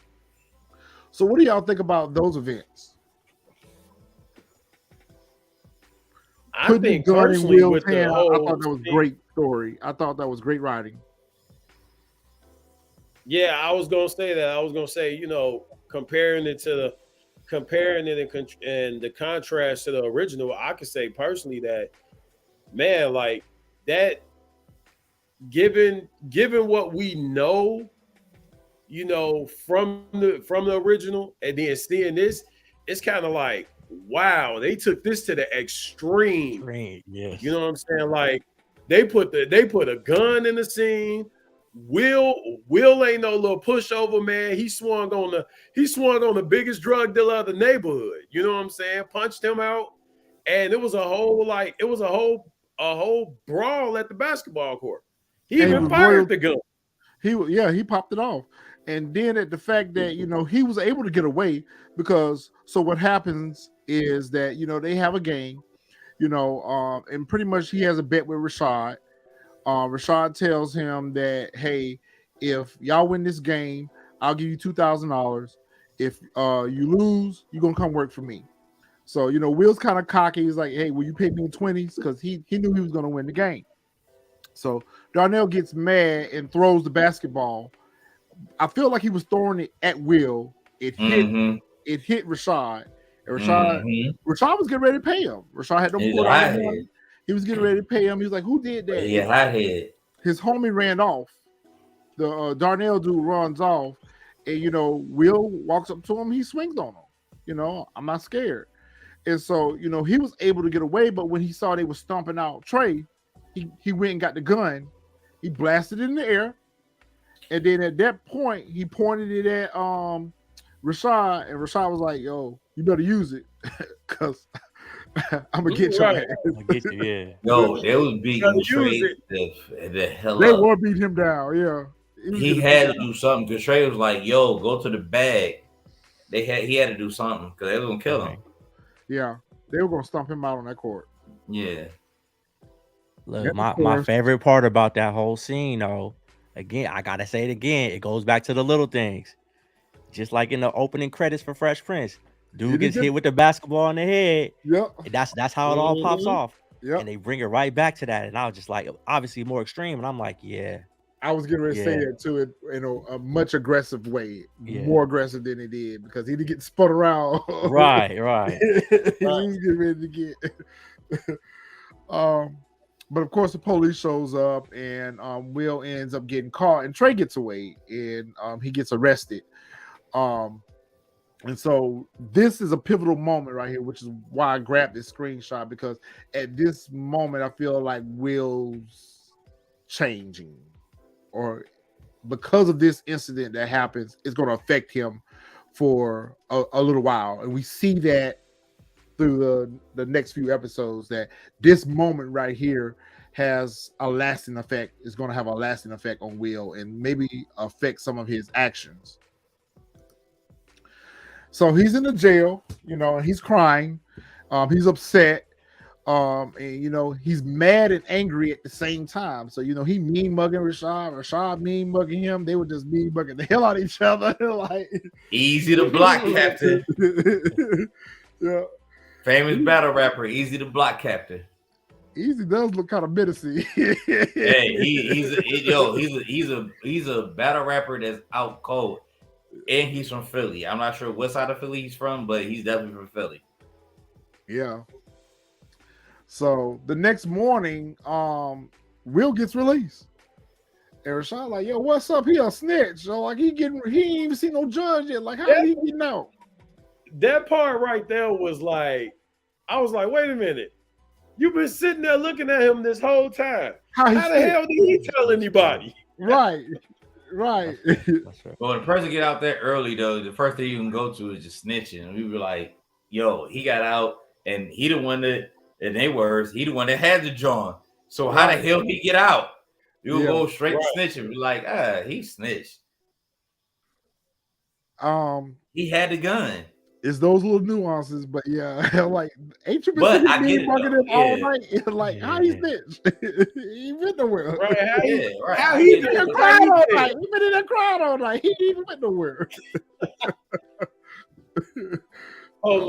So what do y'all think about those events? I think personally with the whole I thought that was great story. I thought that was great writing. Yeah, I was gonna say that. I was gonna say, comparing it and the contrast to the original, I could say personally that, man, like that. Given what we know, from the original, and then seeing this, it's kind of like, wow, they took this to the extreme. Yes. You know what I'm saying? Like they put a gun in the scene. Will ain't no little pushover, man. He swung on the biggest drug dealer of the neighborhood. You know what I'm saying? Punched him out, and it was a whole brawl at the basketball court. He even fired the gun. He popped it off. And then at the fact that, he was able to get away because, so what happens is that, they have a game, and pretty much he has a bet with Rashad. Rashad tells him that, hey, if y'all win this game, I'll give you $2,000. If you lose, you're going to come work for me. So, you know, Will's kind of cocky. He's like, hey, will you pay me in 20s? Because he knew he was going to win the game. So Darnell gets mad and throws the basketball. I feel like he was throwing it at Will. It hit Rashad. And Rashad was getting ready to pay him. Rashad had no money. He was getting ready to pay him. He was like, who did that? Yeah, hothead. His homie ran off. The Darnell dude runs off. And, you know, Will walks up to him. He swings on him. You know, I'm not scared. And so, you know, he was able to get away. But when he saw they were stomping out Trey, he went and got the gun. He blasted it in the air. And then at that point, he pointed it at Rashad. And Rashad was like, yo, you better use it. Because I'm going to get your ass. I'm gonna get you, yeah. No, they was beating Trey the hell They up. were beating him down, yeah. He had to do something because Trey was like, yo, go to the bag. He had to do something because they were gonna kill him. Yeah, they were gonna stomp him out on that court. Yeah. Look, my favorite part about that whole scene, though, again, I gotta say it again, it goes back to the little things. Just like in the opening credits for Fresh Prince, dude gets hit with the basketball in the head. Yep. And that's how it all pops off. Yep. And they bring it right back to that. And I was just like, obviously more extreme. And I'm like, yeah. I was getting ready to say that too, in a much aggressive way, more aggressive than it did, because he didn't get spun around. Right. He was getting ready to get. But of course, the police shows up, and Will ends up getting caught, and Trey gets away, and he gets arrested. And so this is a pivotal moment right here, which is why I grabbed this screenshot, because at this moment, I feel like Will's changing. Or because of this incident that happens, it's going to affect him for a little while. And we see that through the next few episodes, that this moment right here has a lasting effect. It's going to have a lasting effect on Will and maybe affect some of his actions. So he's in the jail, you know, and he's crying. He's upset. And you know, he's mad and angry at the same time. So, you know, he mean mugging Rashad mean mugging him. They were just mean mugging the hell out of each other. Like, Easy to block, Captain. Yeah. Famous battle rapper, Easy to block, Captain. Easy does look kind of menacing. Hey, he's a battle rapper that's out cold. And he's from Philly. I'm not sure what side of Philly he's from, but he's definitely from Philly. Yeah. So the next morning, Will gets released. And Rashad like, yo, what's up? He a snitch. So like he ain't even seen no judge yet. Like, how did he get out? That part right there was like, I was like, wait a minute. You've been sitting there looking at him this whole time. How the hell did he tell anybody? Right. Well, the person get out there early though, the first thing you can go to is just snitching. And we were like, yo, he got out and he the one that, in their words, he the one that had the John. So how the hell he get out? You go straight to snitching. Be like, he snitched. He had the gun. It's those little nuances, but yeah, like ain't you been bugging him all night? Like, how he snitched? He been nowhere. Right? How he been in there crying all night? He been in there crying all night. He ain't even went nowhere. Tell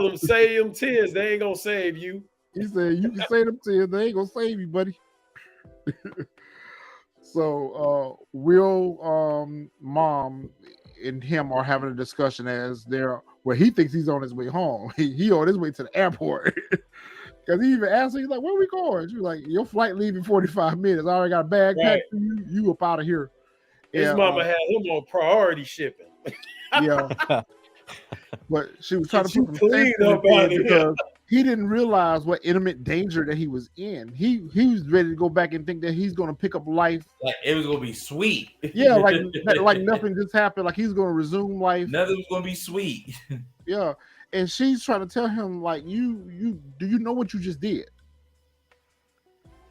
them save them tears. They ain't gonna save you. He said, "You can say them tears. They ain't gonna save you, buddy." So, Will, mom, and him are having a discussion as they're where he thinks he's on his way home. He on his way to the airport because he even asked her, he's like, "Where are we going?" She's like, "Your flight leaving 45 minutes. I already got a bag packed for you. You up out of here." His mama had him on priority shipping. Yeah. But she was trying to put him clean up out of because he didn't realize what imminent danger that he was in. He was ready to go back and think that he's going to pick up life. Like it was going to be sweet. Yeah, like nothing just happened. Like he's going to resume life. Nothing was going to be sweet. Yeah, and she's trying to tell him like, you do you know what you just did?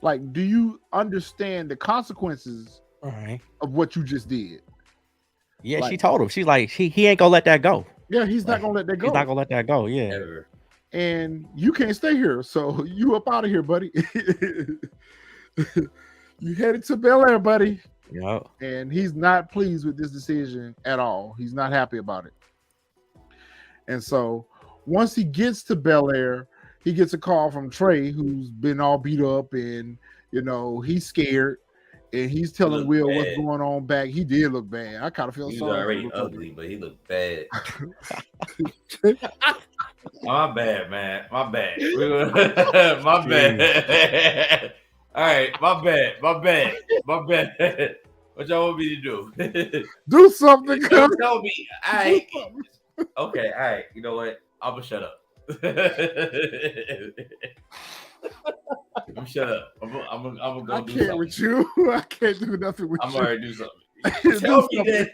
Like, do you understand the consequences of what you just did? Yeah, like, she told him. She's like, he ain't gonna let that go. Yeah, he's not gonna let that go. He's not gonna let that go. Yeah. Ever. And you can't stay here, so you up out of here, buddy. You headed to Bel-Air, buddy. Yeah. And he's not pleased with this decision at all. He's not happy about it. And so once he gets to Bel-Air, he gets a call from Trey, who's been all beat up, and he's scared, and he's telling Will what's going on back. He did look bad. I kind of feel sorry. He was already ugly, but he looked bad. My bad, man. My bad. My bad. All right, my bad. What y'all want me to do? Do something. Don't tell me. All right. Okay, all right. You know what? I'm gonna shut up. I'm shut up. I'm gonna go do something. With you. I can't do nothing with you. I'm already do something. Tell me that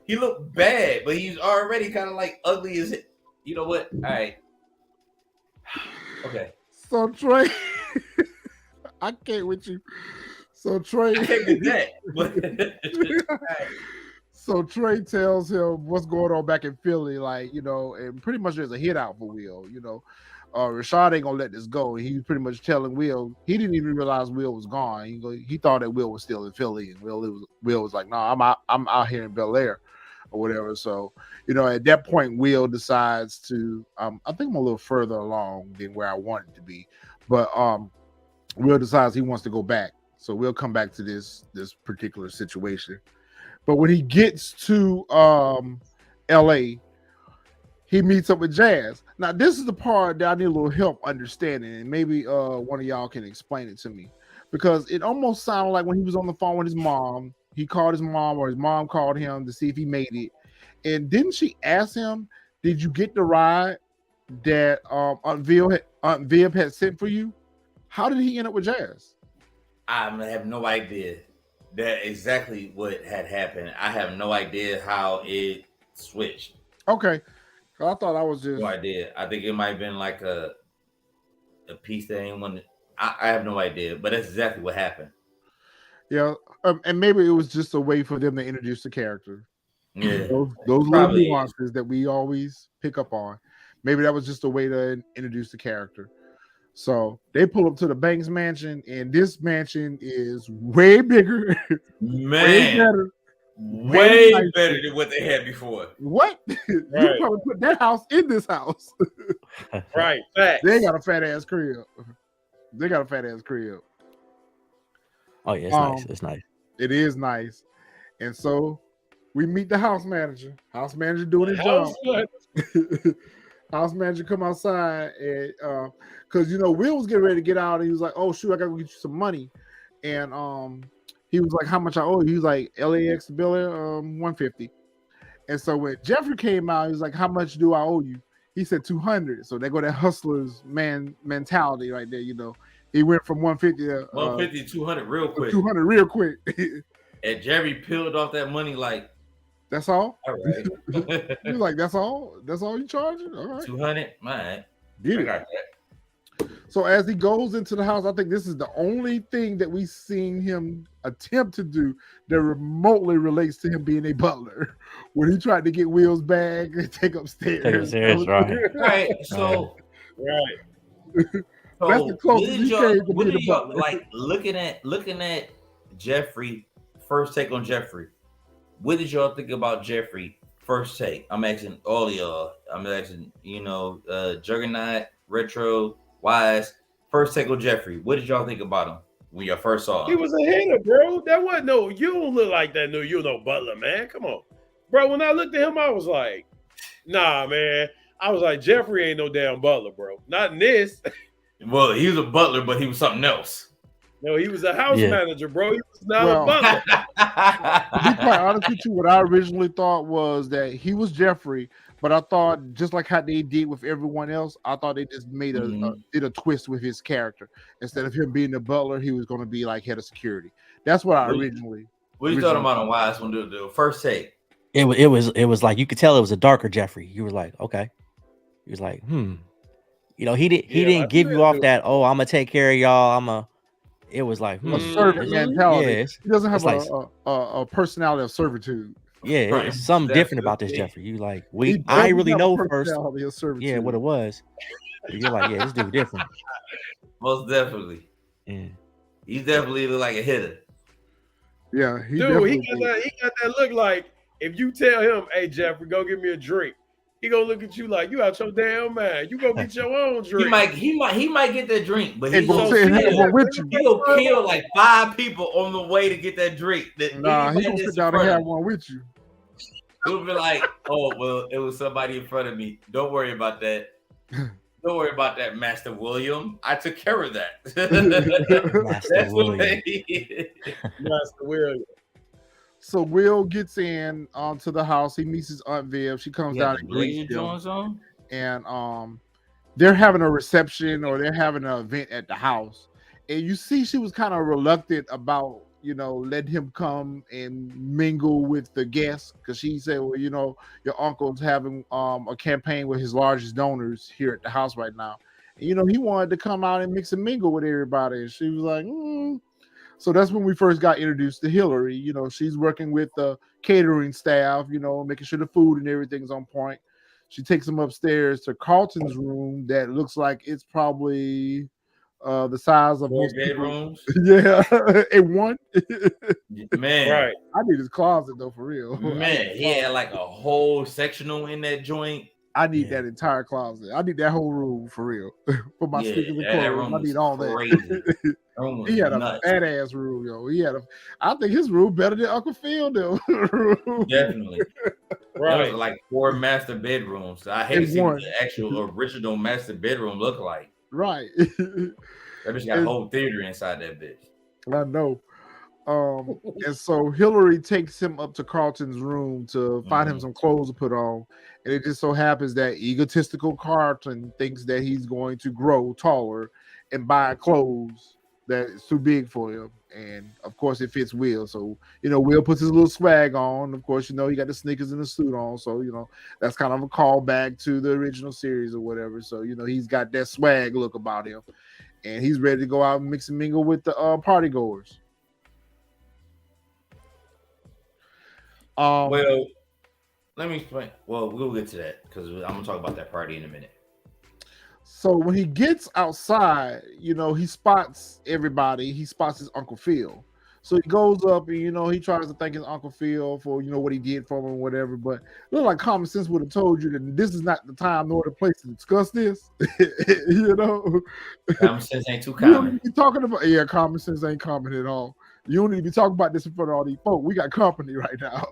he looked bad, but he's already kind of like ugly as it. You know what? All right. Okay. So Trey, I can't with you. So Trey, I can't do that. So Trey tells him what's going on back in Philly, and pretty much there's a hit out for Will. Rashad ain't gonna let this go. He's pretty much telling Will he didn't even realize Will was gone. He thought that Will was still in Philly, and Will was like, no, I'm out here in Bel-Air or whatever. So at that point, Will decides to I think I'm a little further along than where I wanted to be, but Will decides he wants to go back. So we'll come back to this particular situation. But when he gets to LA, he meets up with Jazz. Now, this is the part that I need a little help understanding, and maybe one of y'all can explain it to me, because it almost sounded like when he was on the phone with his mom, he called his mom, or his mom called him to see if he made it. And didn't she ask him, "Did you get the ride that Aunt Viv had sent for you?" How did he end up with Jazz? I have no idea. That exactly what had happened. I have no idea how it switched. Okay. I thought I was just... No idea. I think it might have been like a piece that anyone... I have no idea, but that's exactly what happened. Yeah, and maybe it was just a way for them to introduce the character. Yeah. Those little nuances that we always pick up on. Maybe that was just a way to introduce the character. So they pull up to the Banks mansion, and this mansion is way bigger, man, way better than what they had before. What? Right. You probably put that house in this house. Right. Facts. They got a fat ass crib. Oh yeah, it's nice. It's nice. It is nice. And so we meet the house manager. House manager doing his job. House manager come outside, and because Will was getting ready to get out, and he was like, "Oh shoot, I gotta go get you some money," and he was like, "How much I owe you?" He was like, "LAX to Bel-Air, $150." And so when Jeffrey came out, he was like, "How much do I owe you?" He said $200. So they go that hustler's mentality right there. He went from 150 to 150 to 200 real quick. 200 real quick. And Jerry peeled off that money like, "That's all." All right. He's like, "That's all? That's all you charging?" All right. 200. All right. Get it. So as he goes into the house, I think this is the only thing that we've seen him attempt to do that remotely relates to him being a butler. When he tried to get Will's bag and take upstairs. Right. Right. So right. So that's the closest he came to being a butler. Like looking at Jeffrey, first take on Jeffrey. What did y'all think about Jeffrey? First take. I'm asking all of y'all. I'm asking, Juggernaut, Retro, Wise. First take on Jeffrey. What did y'all think about him when you first saw him? He was a hitter, bro. That wasn't you don't look like that. No, you no Butler, man. Come on. Bro, when I looked at him, I was like, nah, man. I was like, Jeffrey ain't no damn Butler, bro. Not in this. Well, he was a butler, but he was something else. No, he was a house manager, bro. He was not a butler. To be quite honest with you, what I originally thought was that he was Jeffrey, but I thought just like how they did with everyone else, I thought they just made did a twist with his character. Instead of him being the butler, he was going to be like head of security. That's what I originally. What are you talking about on Wise when the first take? It was like you could tell it was a darker Jeffrey. You were like, okay. He was like, he didn't give you off that, oh, I'm gonna take care of y'all. It was like a servant mentality. Yeah, he doesn't have a personality of servitude. Yeah, right. It's something different about this Jeffrey. You like, I really know first. Yeah, what it was. You're like, yeah, this dude different. Most definitely. Yeah, he's definitely like a hitter. Yeah, he got that look like if you tell him, hey Jeffrey, go get me a drink, He gonna look at you like you out your damn mind. You go get your own drink. He might get that drink, but he's gonna sit one with you. He'll kill like 5 people on the way to get that drink. Nah, he gonna sit down and have one with you. He'll be like, "Oh well, it was somebody in front of me. Don't worry about that. Don't worry about that, Master William. I took care of that." That's William. Master William. So Will gets in to the house. He meets his Aunt Viv. She comes down and greets him. And they're having a reception or they're having an event at the house. And you see she was kind of reluctant about, letting him come and mingle with the guests, because she said, well, your uncle's having a campaign with his largest donors here at the house right now. And, he wanted to come out and mix and mingle with everybody. And she was like, So that's when we first got introduced to Hillary. She's working with the catering staff, making sure the food and everything's on point. She takes him upstairs to Carlton's room that looks like it's probably the size of 4 bedrooms. Yeah, in one. Man, right. I need his closet though, for real. Man, he had like a whole sectional in that joint. I need that entire closet. I need that whole room for real. For my sneakers and clothes. I need all that. He had a badass room, yo. I think his room better than Uncle Phil though. Definitely. Right. There was like 4 master bedrooms. I hate to see what the actual original master bedroom look like. Right. That bitch got a whole theater inside that bitch. I know. And so Hillary takes him up to Carlton's room to find him some clothes to put on. And it just so happens that egotistical Carlton thinks that he's going to grow taller and buy clothes that is too big for him. And of course it fits Will. So, Will puts his little swag on. Of course, he got the sneakers and the suit on. So, that's kind of a callback to the original series or whatever. So, he's got that swag look about him. And he's ready to go out and mix and mingle with the party goers. Well, let me explain. Well, we'll get to that because I'm gonna talk about that party in a minute. So when he gets outside, he spots everybody. He spots his Uncle Phil. So he goes up and he tries to thank his Uncle Phil for what he did for him and whatever. But look like common sense would have told you that this is not the time nor the place to discuss this. Common sense ain't too common. You don't need to be talking about common sense ain't common at all. You don't need to be talking about this in front of all these folks. We got company right now.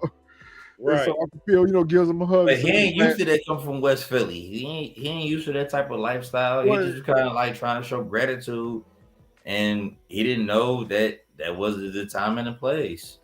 Right. And so Uncle Phil, gives him a hug. But he ain't used to that. Come from West Philly. He ain't used to that type of lifestyle. He just kind of like trying to show gratitude, and he didn't know that was the time and the place.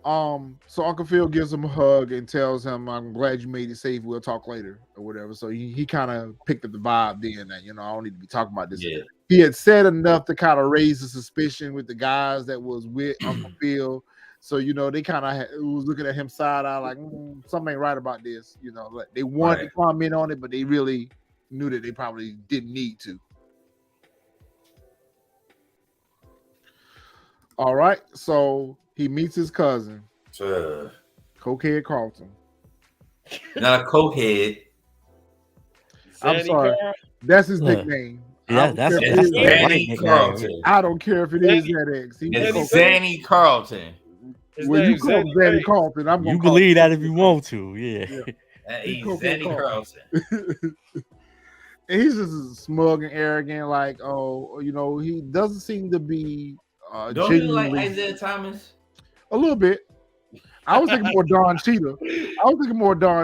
So Uncle Phil gives him a hug and tells him, "I'm glad you made it safe. We'll talk later," or whatever. So he kind of picked up the vibe then that I don't need to be talking about this. Yeah. He had said enough to kind of raise the suspicion with the guys that was with Uncle Phil. So, they kind of was looking at him side eye like, something ain't right about this. Like they wanted to comment on it, but they really knew that they probably didn't need to. All right. So he meets his cousin, Cokehead Carlton. Not a cokehead. I'm sorry. That's his nickname. Yeah, that's Zanny Carlton. I don't care if it is that X. It's Zanny Carlton. Well, you call him Zanny Carlton. I'm gonna believe that if you want to. Yeah. He's Zanny Carlton. And he's just smug and arrogant, like, he doesn't seem to be don't you like Isaiah Thomas? A little bit. I was thinking more Don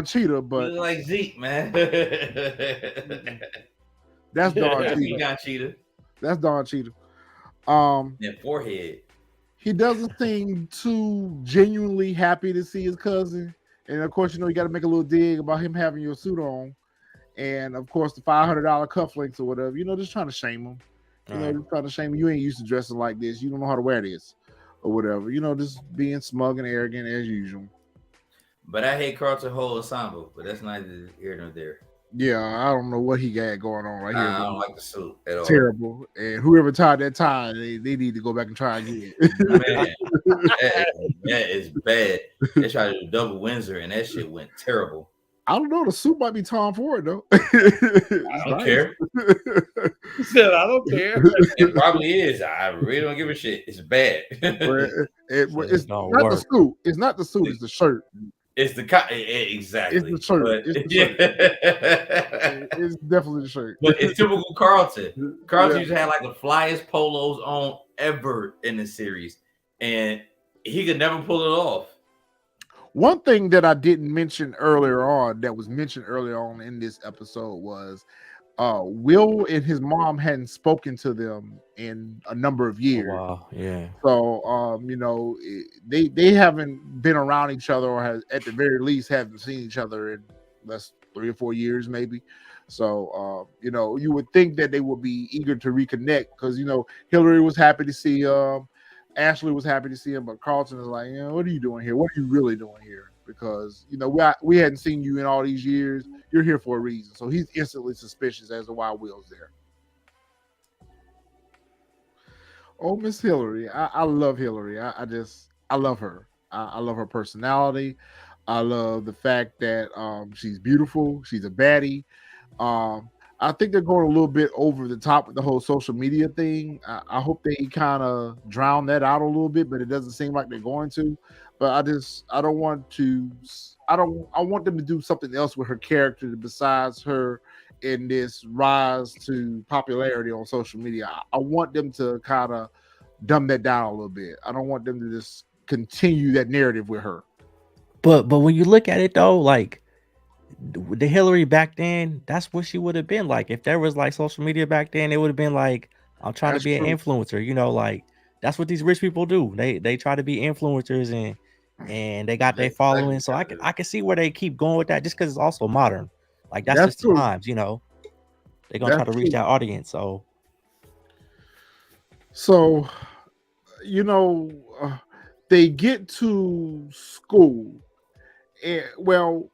Cheetah, but like Zeke, man. That's Don Cheetah. That's Don Cheetah. That forehead. He doesn't seem too genuinely happy to see his cousin. And of course, you got to make a little dig about him having your suit on. And of course, the $500 cufflinks or whatever, just trying to shame him. Just trying to shame him. You ain't used to dressing like this. You don't know how to wear this or whatever. Just being smug and arrogant as usual. But I hate Carlton whole ensemble, but that's neither here nor there. Yeah, I don't know what he got going on right here. I don't like the suit at all. Terrible. And whoever tied that tie, they need to go back and try again. Man, that is bad. They tried to do double Windsor, and that shit went terrible. I don't know. The suit might be Tom Ford, though. I don't care. He said, I don't care. It probably is. I really don't give a shit. It's bad. It's not the suit. It's not the suit. It's the shirt. It's the exactly. It's the shirt. But, It's the shirt. It's definitely the shirt. But it's typical Carlton. Carlton used to have like the flyest polos on ever in the series, and he could never pull it off. One thing that I didn't mention earlier on, that was mentioned earlier on in this episode, was Will and his mom hadn't spoken to them in a number of years. Wow, yeah. So, you know, they haven't been around each other, or has, at the very least, haven't seen each other in less 3 or 4 years, maybe. So, you know, you would think that they would be eager to reconnect, because, you know, Hillary was happy to see Ashley was happy to see him, but Carlton is like, you know, what are you doing here? What are you really doing here? Because, you know, we hadn't seen you in all these years. You're here for a reason. So he's instantly suspicious as to why Will's there. Oh, Miss Hillary. I love Hillary. I love her. I love her personality. I love the fact that she's beautiful. She's a baddie. I think they're going a little bit over the top with the whole social media thing. I hope they kind of drown that out a little bit, but it doesn't seem like they're going to. But I want them to do something else with her character besides her in this rise to popularity on social media. I want them to kind of dumb that down a little bit. I don't want them to just continue that narrative with her. But when you look at it though, like the Hillary back then, that's what she would have been like. If there was like social media back then, it would have been like, I'm trying to be an influencer, you know, like that's what these rich people do. They try to be influencers and they got their following. So I can see where they keep going with that, just because it's also modern. Like that's just the times, you know. They're gonna try to reach that audience. So you know, they get to school, and well,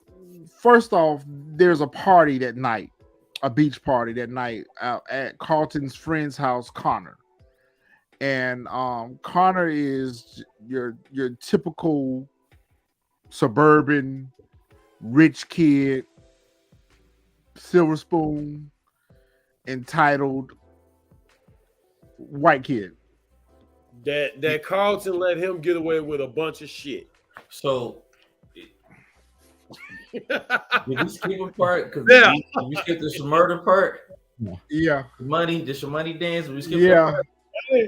first off, there's a party that night, a beach party that night out at Carlton's friend's house, Connor. And Connor is your typical suburban rich kid, silver spoon, entitled white kid. That Carlton let him get away with a bunch of shit. So did we skip a part? Because we skipped the murder part. Yeah. Just your money dance. We skipped part.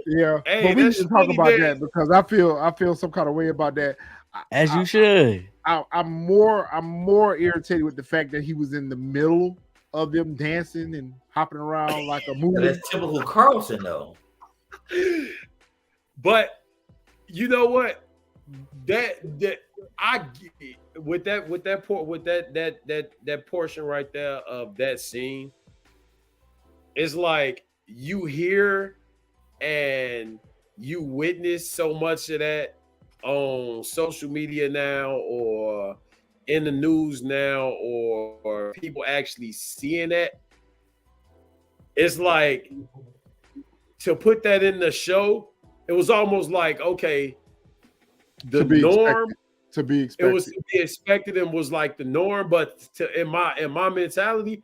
Yeah. Hey, but we need to talk about that, because I feel some kind of way about that. As you should. I'm more irritated with the fact that he was in the middle of them dancing and hopping around like a movie. That's typical Carlton though. But you know what? That I with that portion right there of that scene, it's like you hear and you witness so much of that on social media now, or in the news now, or people actually seeing that. It's like, to put that in the show, it was almost like, okay, the norm to be expected. It was to be expected and was like the norm. But in my mentality,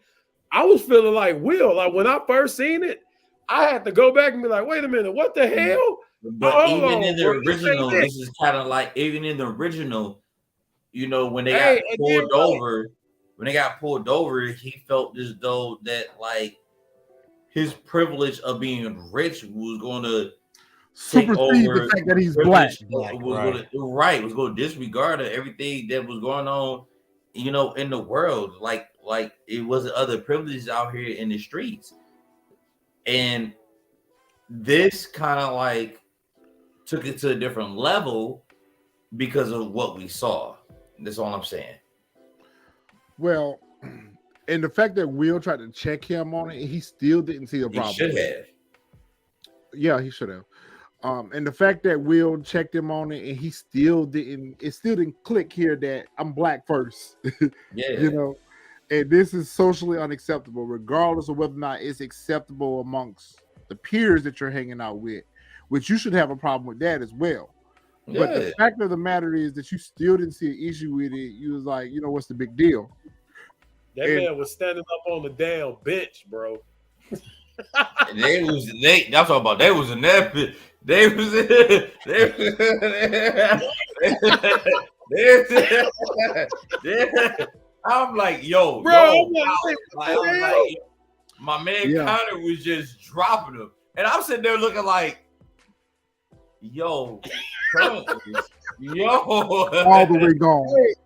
I was feeling like Will. Like when I first seen it, I had to go back and be like, wait a minute, what the hell? But even in the original, this is kind of like, even in the original, you know, when they got pulled over, he felt as though that like his privilege of being rich was going to supersede the fact that he's black. Was going to disregard everything that was going on, you know, in the world. Like it wasn't other privileges out here in the streets. And this kind of like took it to a different level because of what we saw. That's all I'm saying. Well, and the fact that Will tried to check him on it, he still didn't see a problem. He should have. Yeah, he should have. And the fact that Will checked him on it and he still didn't click here that I'm black first. Yeah. You know, and this is socially unacceptable, regardless of whether or not it's acceptable amongst the peers that you're hanging out with, which you should have a problem with that as well. Yeah. But the fact of the matter is that you still didn't see an issue with it. You was like, you know, what's the big deal? That man was standing up on the damn bench, bro. They talking about they was in that bit. They I'm like, yo, Bro, yo, I'm like, my man Connor was just dropping them, and I'm sitting there looking like, yo, yo, all the way gone,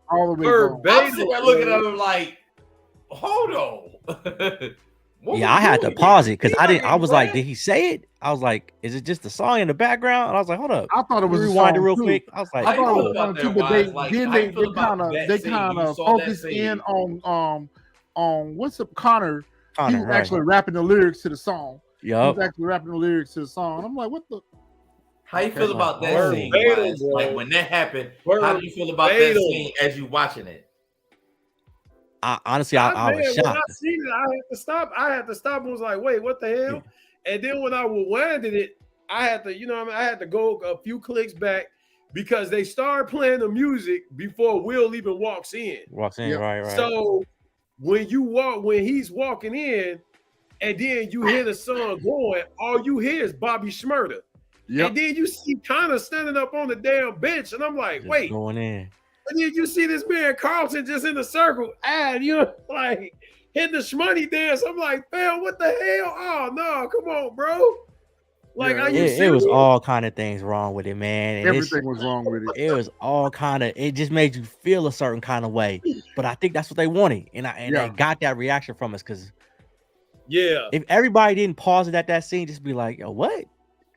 all the way gone. I'm sitting there looking at him like, hold on. Yeah, I had to pause it because I was like, did he say it? I was like, is it just the song in the background? And I was like, hold up. I thought it was rewind a it real too. quick. I was like, I thought it was about too, but they kind of focused in on what's up, Connor. He was actually rapping the lyrics to the song. Yep. He was actually rapping the lyrics to the song. I'm like, what the? How you feel about that scene, guys? Like when that happened, how do you feel about that scene as you watching it? Honestly, I was shocked. When I seen it, I had to stop and was like, wait, what the hell? Yeah. And then when I rewinded it, I had to, I had to go a few clicks back because they started playing the music before Will even walks in. Right. So when he's walking in, and then you hear the song going, all you hear is Bobby Shmurda. Yep. And then you see Connor standing up on the damn bench, and I'm like, wait. Going in. And then you see this man Carlton just in the circle, and like hitting the shmoney dance. I'm like, fam, what the hell? Oh no, come on, bro. Like, it was all kind of things wrong with it, man. And everything was wrong with it. It was all kind of. It just made you feel a certain kind of way. But I think that's what they wanted, and they got that reaction from us because, if everybody didn't pause it at that scene, just be like, yo, what?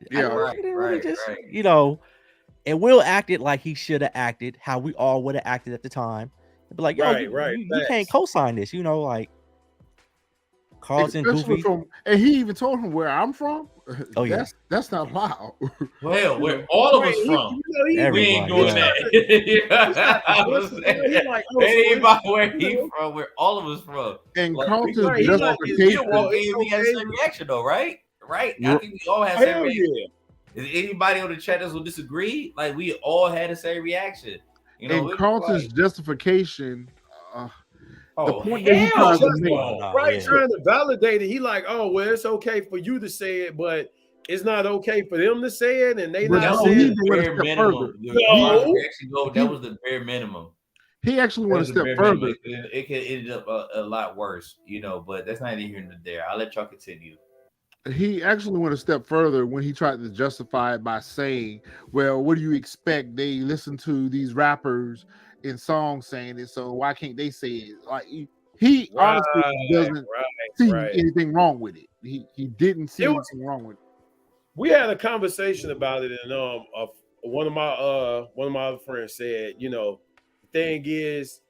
Yeah, right. And Will acted like he should have acted how we all would have acted at the time. It'd be like, yo, you can't co-sign this, like Carlton goofy. And he even told him where I'm from. Oh yeah, that's not loud. Well, where all of us from, we ain't doing that. Where he from, where all of us from. And Carlton's justification. We had the same reaction though, right? I think we all had the same reaction. Is anybody on the chat that will disagree? Like we all had the same reaction. And Carlton's justification, the point that he tries to make, trying to validate it. He like, oh well, it's okay for you to say it, but it's not okay for them to say it, and they not saying bare minimum. That was the bare minimum. He actually went a step further. It could end up a lot worse, but that's not here nor there. I'll let y'all continue. He actually went a step further when he tried to justify it by saying, well, what do you expect? They listen to these rappers in songs saying it, so why can't they say it? Like he honestly doesn't see anything wrong with it. He didn't see anything wrong with it. We had a conversation about it, and one of my other friends said, the thing is,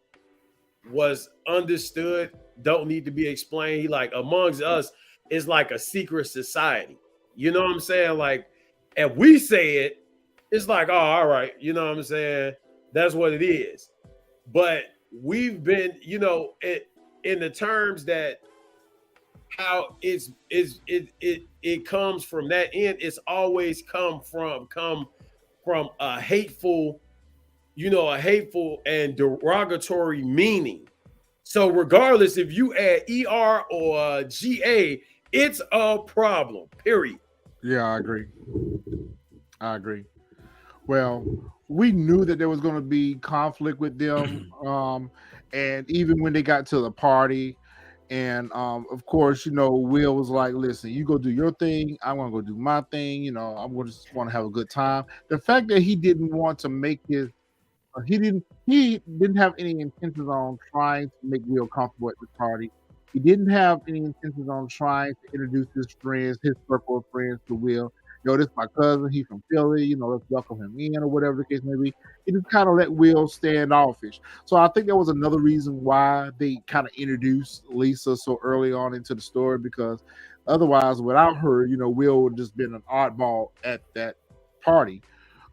was understood, don't need to be explained. He like amongst us, it's like a secret society. You know what I'm saying? Like, if we say it, it's like, oh, all right. You know what I'm saying? That's what it is. But we've been, in the terms that how it comes from that end, it's always come from a hateful and derogatory meaning. So regardless if you add ER or GA, it's a problem, period. Yeah, I agree. Well, we knew that there was going to be conflict with them. And even when they got to the party, and of course, Will was like, listen, you go do your thing. I'm going to go do my thing. I'm going to just want to have a good time. The fact that he didn't want to make he didn't have any intentions on trying to make Will comfortable at the party. He didn't have any intentions on trying to introduce his circle of friends to Will. This is my cousin. He's from Philly. Let's welcome him in or whatever the case may be. He just kind of let Will standoffish. So I think that was another reason why they kind of introduced Lisa so early on into the story, because otherwise, what I've heard, Will would just been an oddball at that party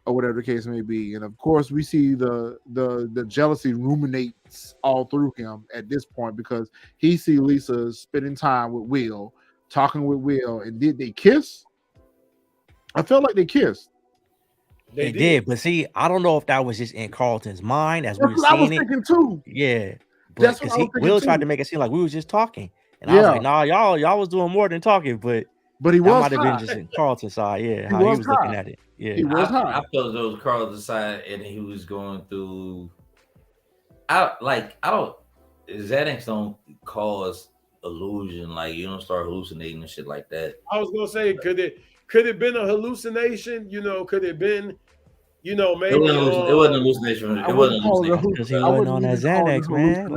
or whatever the case may be. And of course, we see the jealousy ruminates all through him at this point, because he see Lisa spending time with Will, talking with Will. And did they kiss? I felt like they kissed. They did, but see, I don't know if that was just in Carlton's mind as we were seeing I was thinking too. Yeah, but because Will tried to make it seem like we was just talking, and I was like, "Nah, y'all was doing more than talking." But he was might have been just in Carlton's side, how he was looking at it. Yeah, he was high. I felt it was Carlton's side, and he was going through I don't. Xanax don't cause illusion. Like you don't start hallucinating and shit like that. I was gonna say, could it been a hallucination? You know, could it been, you know, maybe it wasn't a hallucination. It wasn't a hallucination because he wasn't on that Xanax, man.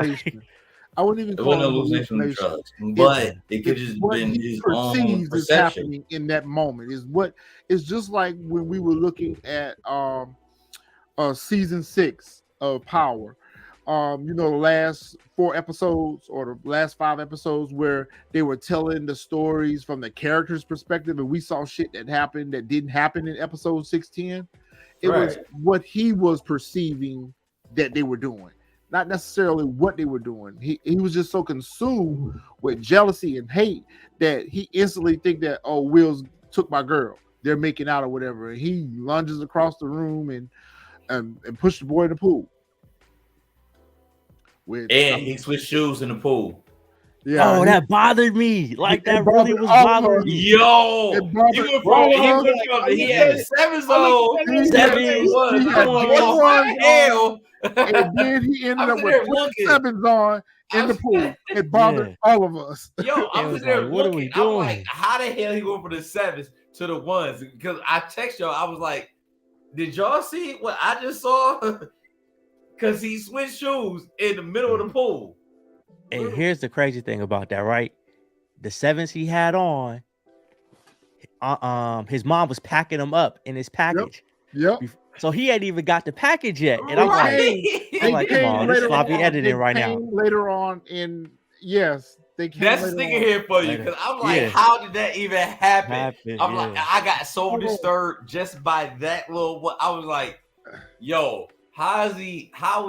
I wouldn't even it call wasn't it a hallucination from the hallucination. drugs, but it could just What been he his own perceives is perception. happening in that moment. Is what it's just like when we were looking at season 6 of Power. You know, the last 4 episodes or the last 5 episodes where they were telling the stories from the character's perspective, and we saw shit that happened that didn't happen in episode 610. It was what he was perceiving that they were doing, not necessarily what they were doing. He was just so consumed with jealousy and hate that he instantly think that, oh, Will's took my girl. They're making out or whatever. And he lunges across the room and pushed the boy in the pool. He switched shoes in the pool. Yeah, oh, that bothered me. Like that really was bothering me. Yo, he had 7s on. 7s. Hell. And then he ended up with 7s on in the pool. It bothered all of us. Yo, I'm sitting there what are we doing? I'm like, how the hell he going from the 7s to the 1s? Because I text y'all, I was like, did y'all see what I just saw? Because he switched shoes in the middle of the pool. And here's the crazy thing about that, right? The 7s he had on, his mom was packing them up in his package. Yep. So he hadn't even got the package yet. And I'm like, come on, this sloppy editing right now. Later on they came. That's sticking here for you because I'm like, how did that even happen? I'm like, I got so disturbed just by that little. I was like, yo, how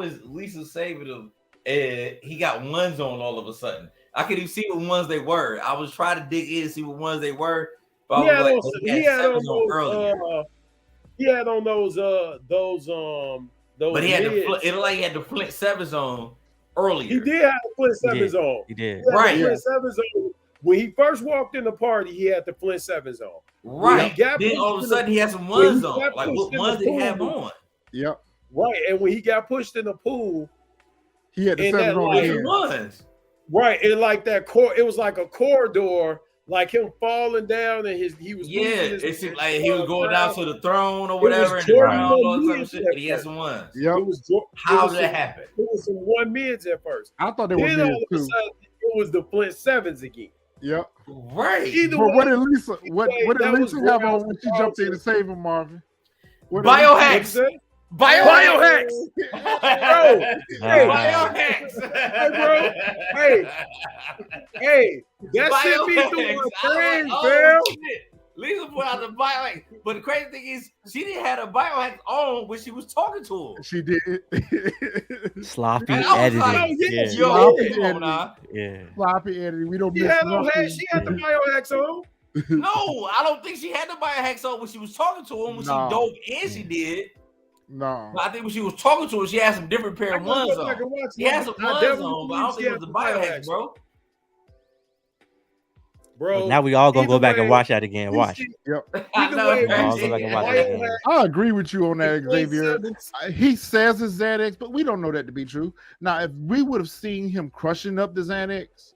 is Lisa saving him? And he got 1s on all of a sudden. I couldn't even see what ones they were. I was trying to dig in and see what ones they were. But he had on those but he had it looked like he had the Flint 7s on earlier. He did have the Flint 7s on. He did. Right. Flint 7s on. When he first walked in the party, he had the Flint 7s on. Right. Then all of a sudden he had some 1s on. Like what ones did he have on? Yep. Right. And when he got pushed in the pool, he had the 7s on. Right. And like that it was like a corridor, like him falling down, and he was it seemed like he was going down to the throne or whatever, and he had some 1s. Yep. How did that happen? It was some 1 mids at first. I thought they were mids all of a sudden it was the Flint 7s again. Yep. Right. But what did Lisa have on when she jumped in to save him, Marvin? Biohacks. Biohacks. Biohacks. Hey, that shit be doing a thing, fam. Lisa put out the biohack, but the crazy thing is, she didn't have a biohack on when she was talking to him. She did. Sloppy editing. Sloppy editing. We don't. She had the biohacks on. No, I don't think she had the biohacks on when she was talking to him. When she dove in, she did. No, but I think when she was talking to him, she had some different pair of 1s on. She had some 1s on, but I don't think it was the biohacks, bro. But now we all gonna go back and watch that again. Watch. Yep. I agree with you on that, Xavier. He says it's Xanax, but we don't know that to be true. Now, if we would have seen him crushing up the Xanax,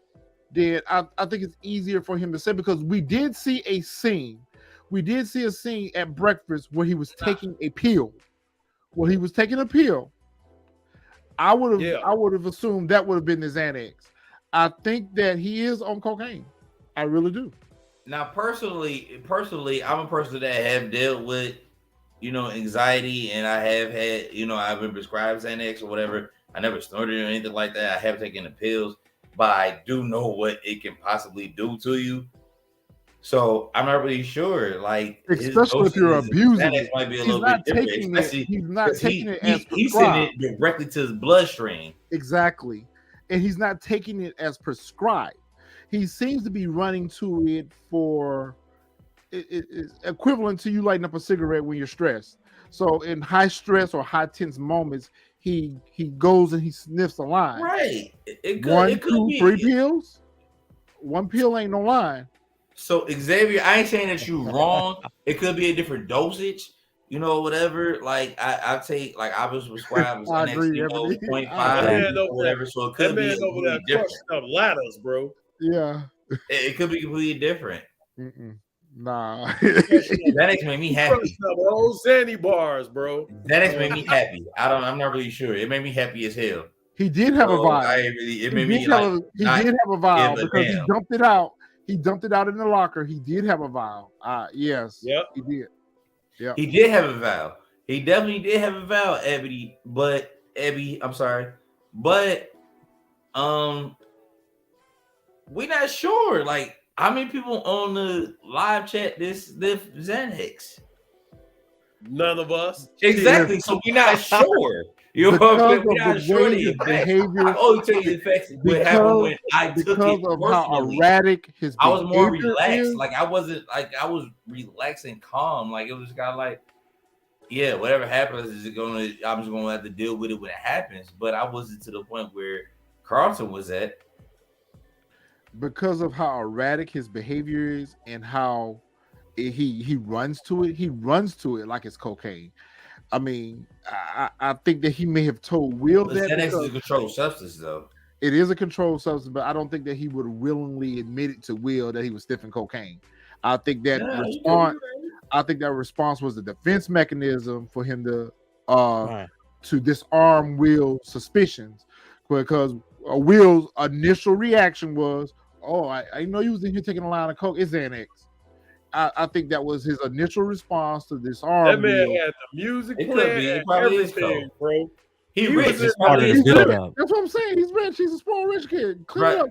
then I think it's easier for him to say, because we did see a scene. We did see a scene at breakfast where he was taking a pill. Well, he was taking a pill. I would have assumed that would have been the Xanax. I think that he is on cocaine. I really do. Now, personally, I'm a person that have dealt with, anxiety, and I have had, I've been prescribed Xanax or whatever. I never snorted or anything like that. I haven't taken the pills, but I do know what it can possibly do to you. So I'm not really sure. Like, especially if you're abusing it, might be a little bit different. He's not taking it as prescribed. He's sending it directly to his bloodstream. Exactly, and he's not taking it as prescribed. He seems to be running to it for it's equivalent to you lighting up a cigarette when you're stressed. So in high stress or high tense moments, he goes and he sniffs a line. Right. It could, 1, 2, 3 pills. 1 pill ain't no line. So Xavier, I ain't saying that you're wrong. It could be a different dosage, you know, whatever. Like I take, like I was prescribed I an agree, extra Ebony. 0.5 or whatever, so it could be completely different. Up ladders, bro. Yeah, It could be completely different. Nah. Xanax made me happy. Old Sandy bars, bro. Xanax made me happy. I'm not really sure. It made me happy as hell. He did have a vial. It made me like he did have a vial because damn. he dumped it out. He dumped it out in the locker. He did have a vial. Yes. Yep. He did. Yeah. He did have a vial. He definitely did have a vial, Ebby. But I'm sorry. But we're not sure. Like, how many people on the live chat this Xanax? None of us. Exactly. So we're not sure. You know what I'm saying? We're not sure the effects. I only tell you the effects what happened when I took it of how erratic his I was more relaxed. is. Like I wasn't like I was relaxed and calm. Like it was kind of like, yeah, whatever happens I'm just gonna have to deal with it when it happens. But I wasn't to the point where Carlton was at. Because of how erratic his behavior is and how he runs to it. He runs to it like it's cocaine. I mean, I think that he may have told Will that Xanax is a controlled substance, though. It is a controlled substance, but I don't think that he would willingly admit it to Will that he was sniffing cocaine. I think that response was a defense mechanism for him to disarm Will's suspicions, because Will's initial reaction was, "Oh, I know you was in here taking a line of coke. It's Xanax." I think that was his initial response to disarm. That man had the music playing, everything, bro. He rich. That's what I'm saying. He's rich. He's a spoiled rich kid. Right.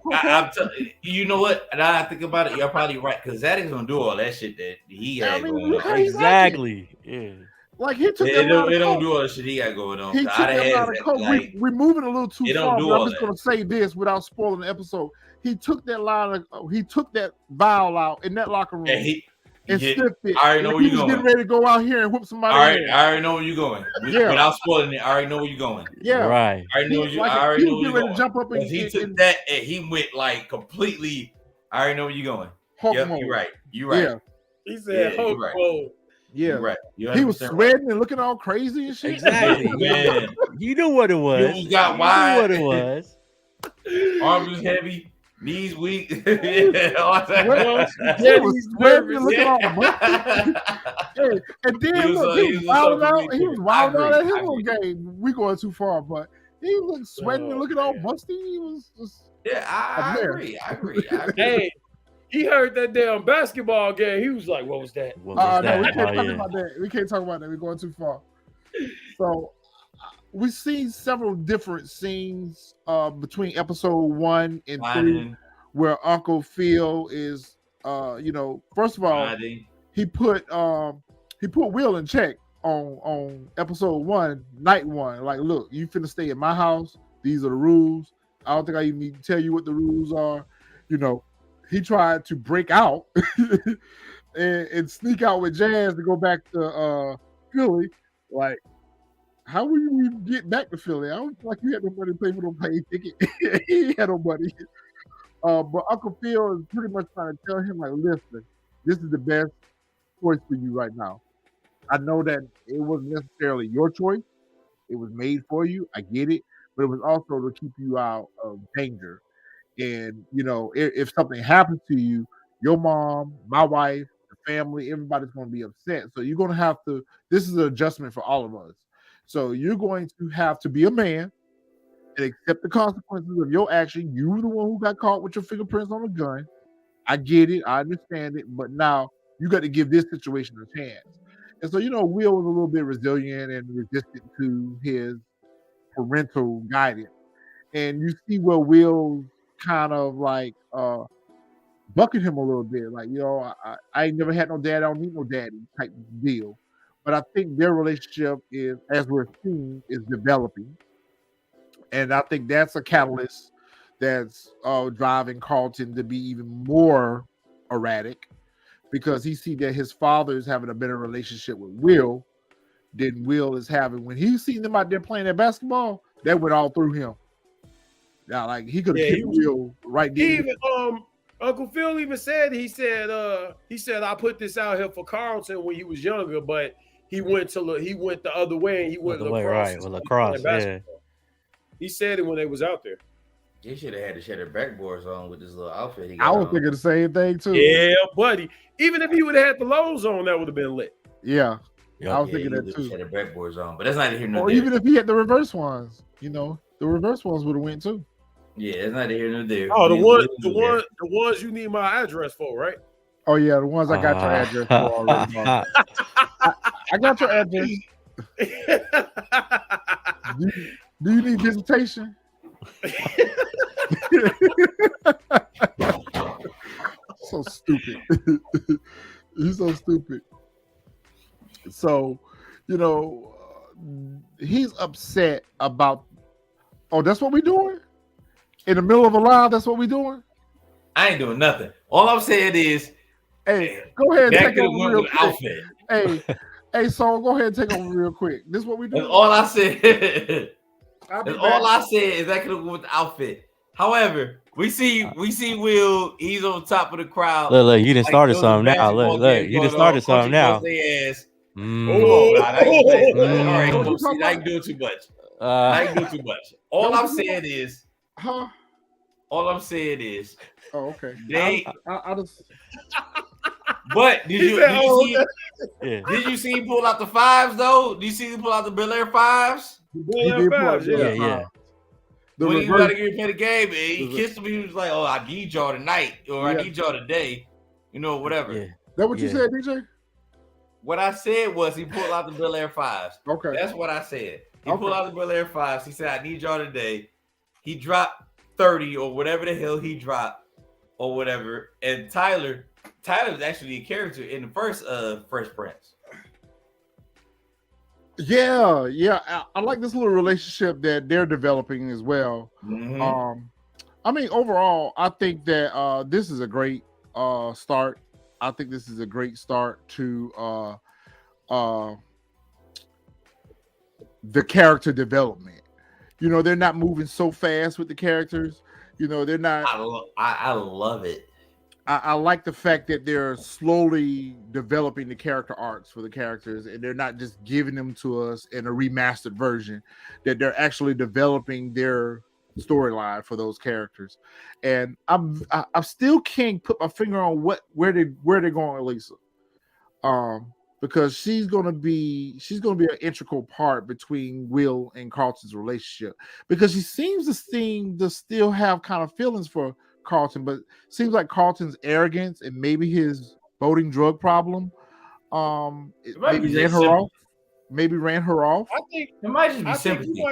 You know what? Now I think about it, you're probably right, because Xanax don't do all that shit that he had going on. Exactly. Yeah. Like he took it don't do all the shit he got going on. He took that line of coke. We're moving a little too far. I'm just gonna say this without spoiling the episode. He took that vial out in that locker room and sniffed it. I already know where you're going. Getting ready to go out here and whoop somebody. I already know where you're going. Without spoiling it, I already know where you're going. Yeah, right. I already know where you're going. Jump up and he took that and he went like completely. I already know where you're going. Yep, you're right. You're right. Yeah. He said, "Hulk mode." Yeah, you're right. He was sweating and looking all crazy and shit. Exactly, man. You knew what it was. You got wide. You knew what it was. Arms was heavy. Knees weak. He was sweating and looking all musty. And then he was wild out. He was wild out at his little game. We going too far, but he was sweating and looking all musty. He was just I agree. Hey, he heard that damn basketball game. He was like, "What was that?" No, we can't talk about that. We can't talk about that. We're going too far. So we see several different scenes between episode 1 and 3 where Uncle Phil is first of all, he put Will in check on episode 1, night 1. Like, look, you finna stay in my house. These are the rules. I don't think I even need to tell you what the rules are. He tried to break out and sneak out with Jazz to go back to Philly. Like, how will you even get back to Philly? I don't feel like you had no money to pay for no plane ticket. He had no money. But Uncle Phil is pretty much trying to tell him, like, listen, this is the best choice for you right now. I know that it wasn't necessarily your choice. It was made for you. I get it. But it was also to keep you out of danger. And, if something happens to you, your mom, my wife, the family, everybody's going to be upset. So you're going to have to, this is an adjustment for all of us. So you're going to have to be a man and accept the consequences of your action. You were the one who got caught with your fingerprints on the gun. I get it. I understand it. But now you got to give this situation a chance. And so, Will was a little bit resilient and resistant to his parental guidance. And you see where Will kind of like bucking him a little bit. Like, I ain't never had no dad. I don't need no daddy type deal. But I think their relationship is, as we're seeing, is developing. And I think that's a catalyst that's driving Carlton to be even more erratic, because he see that his father is having a better relationship with Will than Will is having. When he seen them out there playing that basketball, that went all through him. Now, like, he could have hit Will right there. Even Uncle Phil even said, he said I put this out here for Carlton when he was younger, but he went the other way and he went the way, lacrosse. right? With lacrosse, yeah. He said it when they was out there. He should have had the Cheddar backboards on with this little outfit. I was thinking the same thing too. Yeah, buddy. Even if he would have had the lows on, that would have been lit. Yeah, I was thinking that too. Cheddar backboards on, but that's not here nor or there. even if he had the reverse ones, the reverse ones would have went too. Yeah, it's not here nor there. Oh, the ones you need my address for, right? Oh yeah, the ones I got your address for already. I got your address. Do you need visitation? So stupid. He's so stupid. So, he's upset about. Oh, that's what we doing? In the middle of a live, that's what we doing? I ain't doing nothing. All I'm saying is, hey, go ahead and take over real quick. Outfit. Hey, so go ahead and take over real quick. This is what we do. That's all I said. All I said is that could have gone with the outfit. However, we see Will. He's on top of the crowd. Look, you done started something now. Look, you done started something now. Oh, God, I ain't doing too much. I ain't doing too much. All I'm saying is, huh? All I'm saying is, oh, okay. I just. But did you see him pull out the fives though? Did you see him pull out the BELAIR fives? Yeah. When he got to get play the game, and he kissed him. He was like, "Oh, I need y'all tonight, or I need y'all today, whatever." Yeah. That what you said, DJ? What I said was he pulled out the BELAIR fives. Okay, that's what I said. He pulled out the BELAIR fives. He said, "I need y'all today." He dropped 30 or whatever the hell he dropped or whatever. And Tyler's actually a character in the first Fresh Prince. Yeah. I like this little relationship that they're developing as well. Mm-hmm. I mean, overall, I think that this is a great start. I think this is a great start to the character development. They're not moving so fast with the characters. They're not. I love it. I like the fact that they're slowly developing the character arcs for the characters, and they're not just giving them to us in a remastered version. That they're actually developing their storyline for those characters, and I still can't put my finger on where they're going with Lisa, because she's gonna be an integral part between Will and Carlton's relationship, because she seems to still have kind of feelings for Carlton, but seems like Carlton's arrogance and maybe his voting drug problem maybe ran her off. I think it might just be sympathy.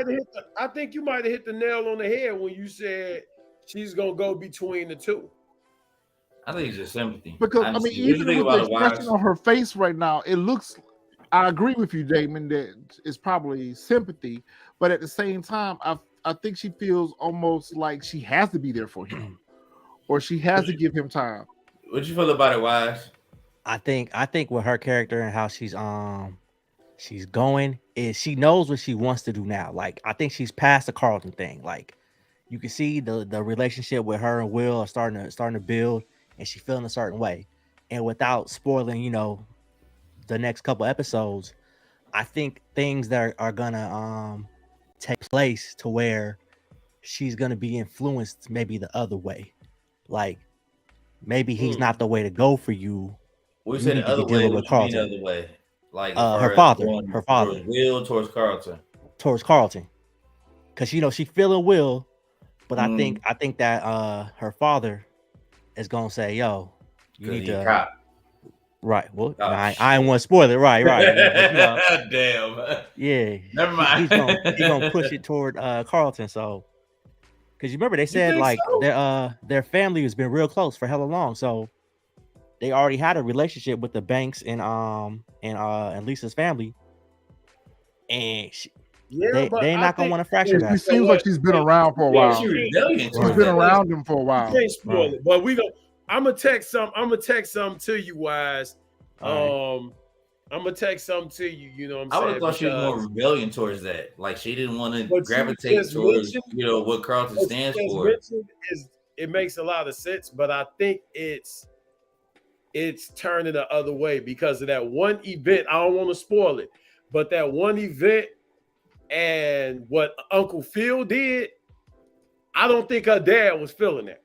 I think you might have hit the nail on the head when you said she's gonna go between the two. I think it's just sympathy. Because I mean, even with the expression on her face right now, it looks. I agree with you, Damon, that it's probably sympathy, but at the same time, I think she feels almost like she has to be there for him, or she has to give him time. What you feel about it, Wise? I think with her character and how she's going is she knows what she wants to do now. Like, I think she's past the Carlton thing. Like, you can see the relationship with her and Will are starting to build, and she feeling a certain way. And without spoiling, the next couple episodes, I think things that are gonna take place to where she's gonna be influenced maybe the other way. Like, maybe he's not the way to go for you. We said the other way. What you mean the other way? Like her father, Will towards Carlton, because she feeling Will, but I think that her father is gonna say, "Yo, you need to." Cop. Right. Well, I ain't want to spoil it. Right. Damn. Yeah. Never mind. He's gonna push it toward Carlton. So, because you remember they said like their family has been real close for hella long, so they already had a relationship with the Banks and Lisa's family, and they're not gonna want to fracture that. She seems like she's been around for a while. She's been around them for a while. You can't spoil it, but we don't. I'm gonna text something to you, Wise. I'm gonna text something to you. You know what I'm saying? I would have thought she was more rebellion towards that. Like, she didn't want to gravitate towards what Carlton stands for. It makes a lot of sense, but I think it's it's turning the other way because of that one event. I don't want to spoil it, but that one event and what Uncle Phil did, I don't think her dad was feeling that.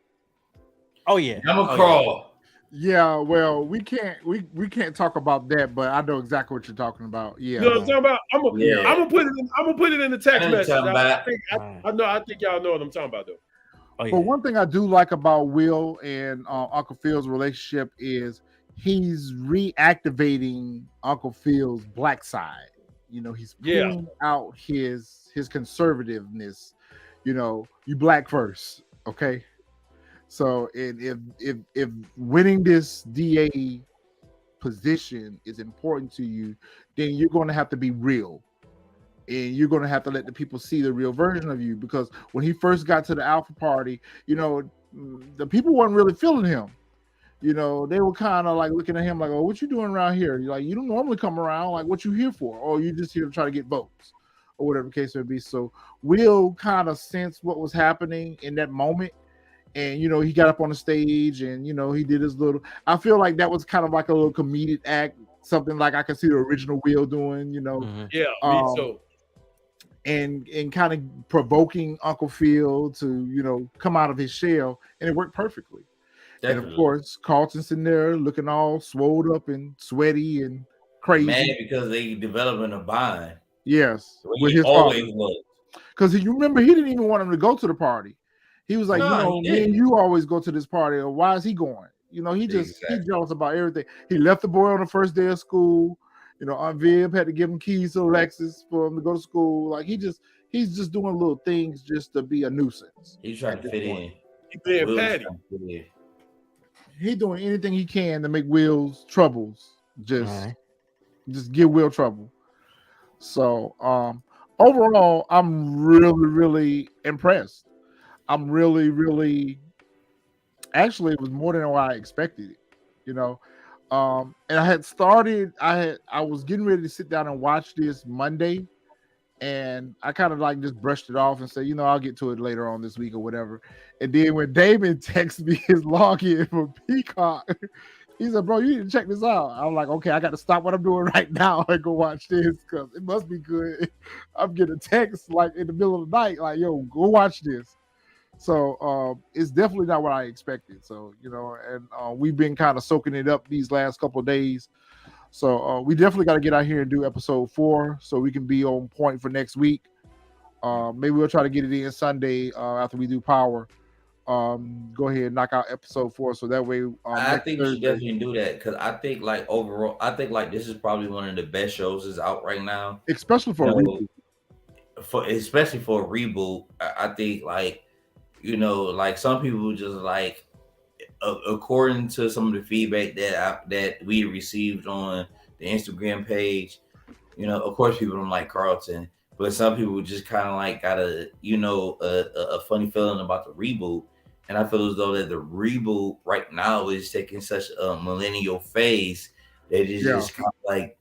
Oh yeah, I'm a crawl. Yeah, well, we can't talk about that, but I know exactly what you're talking about. Yeah, You know what I'm talking about? I'm gonna put it in the text message. I think y'all know what I'm talking about though. Oh, yeah. But one thing I do like about Will and Uncle Phil's relationship is he's reactivating Uncle Phil's black side. You know, he's pulling out his conservativeness. You know, you black first, okay? So if winning this DA position is important to you, then you're going to have to be real. And you're going to have to let the people see the real version of you, because when he first got to the Alpha Party, you know, the people weren't really feeling him. You know, they were kind of like looking at him like, oh, what you doing around here? You're like, you don't normally come around. Like, what you here for? Or you just here to try to get votes or whatever the case may be. So Will kind of sensed what was happening in that moment. And, you know, he got up on the stage and, you know, he did his little, I feel like that was kind of like a little comedic act, something like I could see the original Will doing, you know. Mm-hmm. Yeah, me too. And kind of provoking Uncle Phil to, you know, come out of his shell, and it worked perfectly. Definitely. And of course, Carlton's sitting there looking all swole up and sweaty and crazy. Mad because they developing a bond. Yes, with his always father. Because you remember, he didn't even want him to go to the party. He was like, me and you always go to this party, or why is he going? You know, he's jealous about everything. He left the boy on the first day of school. You know, Aunt Viv had to give him keys to Alexis for him to go to school. Like he's just doing little things just to be a nuisance. He's trying to fit in. He's being petty. He's doing anything he can to make Will's troubles just give Will trouble. So overall, I'm really, really impressed. I'm really actually, it was more than what I expected, you know. And I was getting ready to sit down and watch this Monday, and I kind of like just brushed it off and said, you know, I'll get to it later on this week or whatever. And then when Damon texted me his login for Peacock, he said, bro, you need to check this out. I'm like, okay, I got to stop what I'm doing right now and go watch this because it must be good. I'm getting a text like in the middle of the night, like, yo, go watch this. So it's definitely not what I expected. So, you know, and we've been kind of soaking it up these last couple of days. So we definitely got to get out here and do episode 4 so we can be on point for next week. Maybe we'll try to get it in Sunday after we do Power. Go ahead and knock out episode 4 so that way. I think we should definitely do that because I think like overall, I think like this is probably one of the best shows that's out right now, especially for a reboot. Especially for a reboot, I think like, you know, like some people just like, according to some of the feedback that we received on the Instagram page, you know, of course people don't like Carlton, but some people just kind of like got a, you know, a funny feeling about the reboot. And I feel as though that the reboot right now is taking such a millennial phase that it just kind of like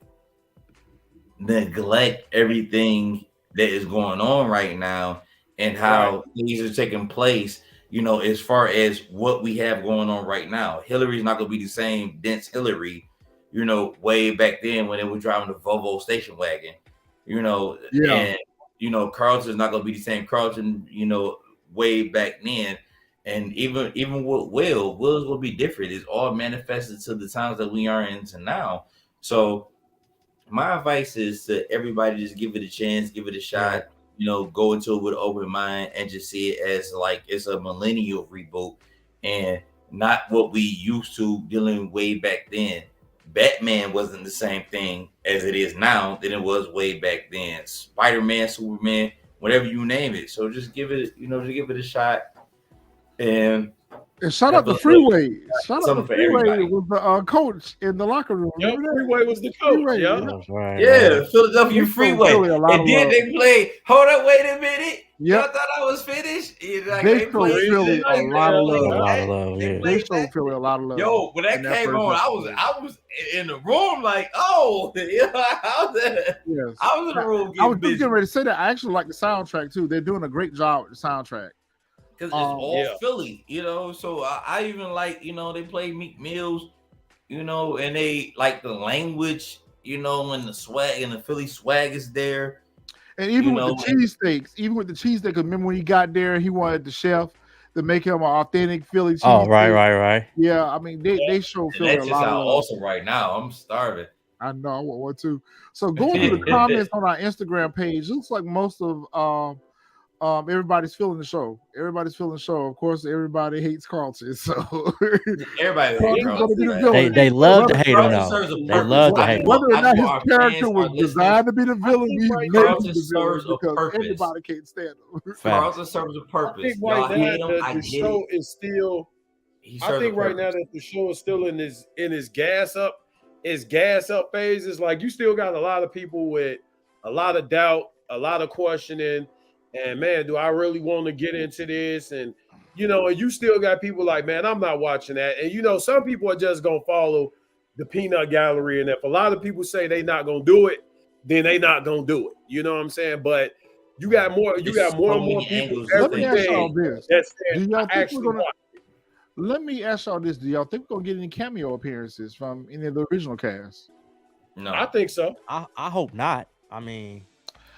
neglect everything that is going on right now and how things are taking place, you know, as far as what we have going on right now. Hillary's not going to be the same dense Hillary, you know, way back then when they were driving the Volvo station wagon, you know, and, you know, Carlton's not going to be the same Carlton, you know, way back then. And even with Will's going to be different. It's all manifested to the times that we are into now. So my advice is to everybody just give it a chance, give it a shot. You know, go into it with an open mind and just see it as like it's a millennial reboot and not what we used to dealing way back then. Batman wasn't the same thing as it is now than it was way back then. Spider-Man, Superman, whatever you name it. So just give it, you know, just give it a shot. And shout out to Freeway. Shout out to Freeway with the coach in the locker room. Yeah, Freeway was the coach. Philadelphia Freeway. And then they played. Hold up, wait a minute. Y'all thought I was finished. Like, they showed Philly a lot of love. They showed Philly a lot of love. Yo, when that came on, I was in the room like, oh, I was in the room. I was just getting ready to say that. I actually like the soundtrack too. They're doing a great job with the soundtrack. Because it's all Philly, you know. So I even like, you know, they play Meek Mill's you know, and they like the language, you know, when the swag and the Philly swag is there. And even with the cheesesteaks, remember when he got there, he wanted the chef to make him an authentic Philly cheesesteak. Oh, right. Yeah, I mean they show Philly That a just lot of sounds love. awesome right now. I'm starving. I know I want one too. So going through the comments on our Instagram page, looks like most of everybody's feeling the show. Everybody's feeling the show. Of course, everybody hates Carlton. So everybody hates Carlton. They love to hate him now. They love to hate him. Whether or not his character was designed to be the villain, we made him the villain because everybody can't stand him. Carlton serves a purpose. I think right now the show is still. I think right now that the show is still in his gas up phase. It's like you still got a lot of people with a lot of doubt, a lot of questioning. And man, do I really want to get into this? And you still got people like, man, I'm not watching that. And some people are just gonna follow the peanut gallery. And if a lot of people say they're not gonna do it, then they not gonna do it. You know what I'm saying? But you got more and more people every day that's actually Let me ask y'all this: do y'all think we're gonna get any cameo appearances from any of the original cast? No, I think so. I hope not. I mean,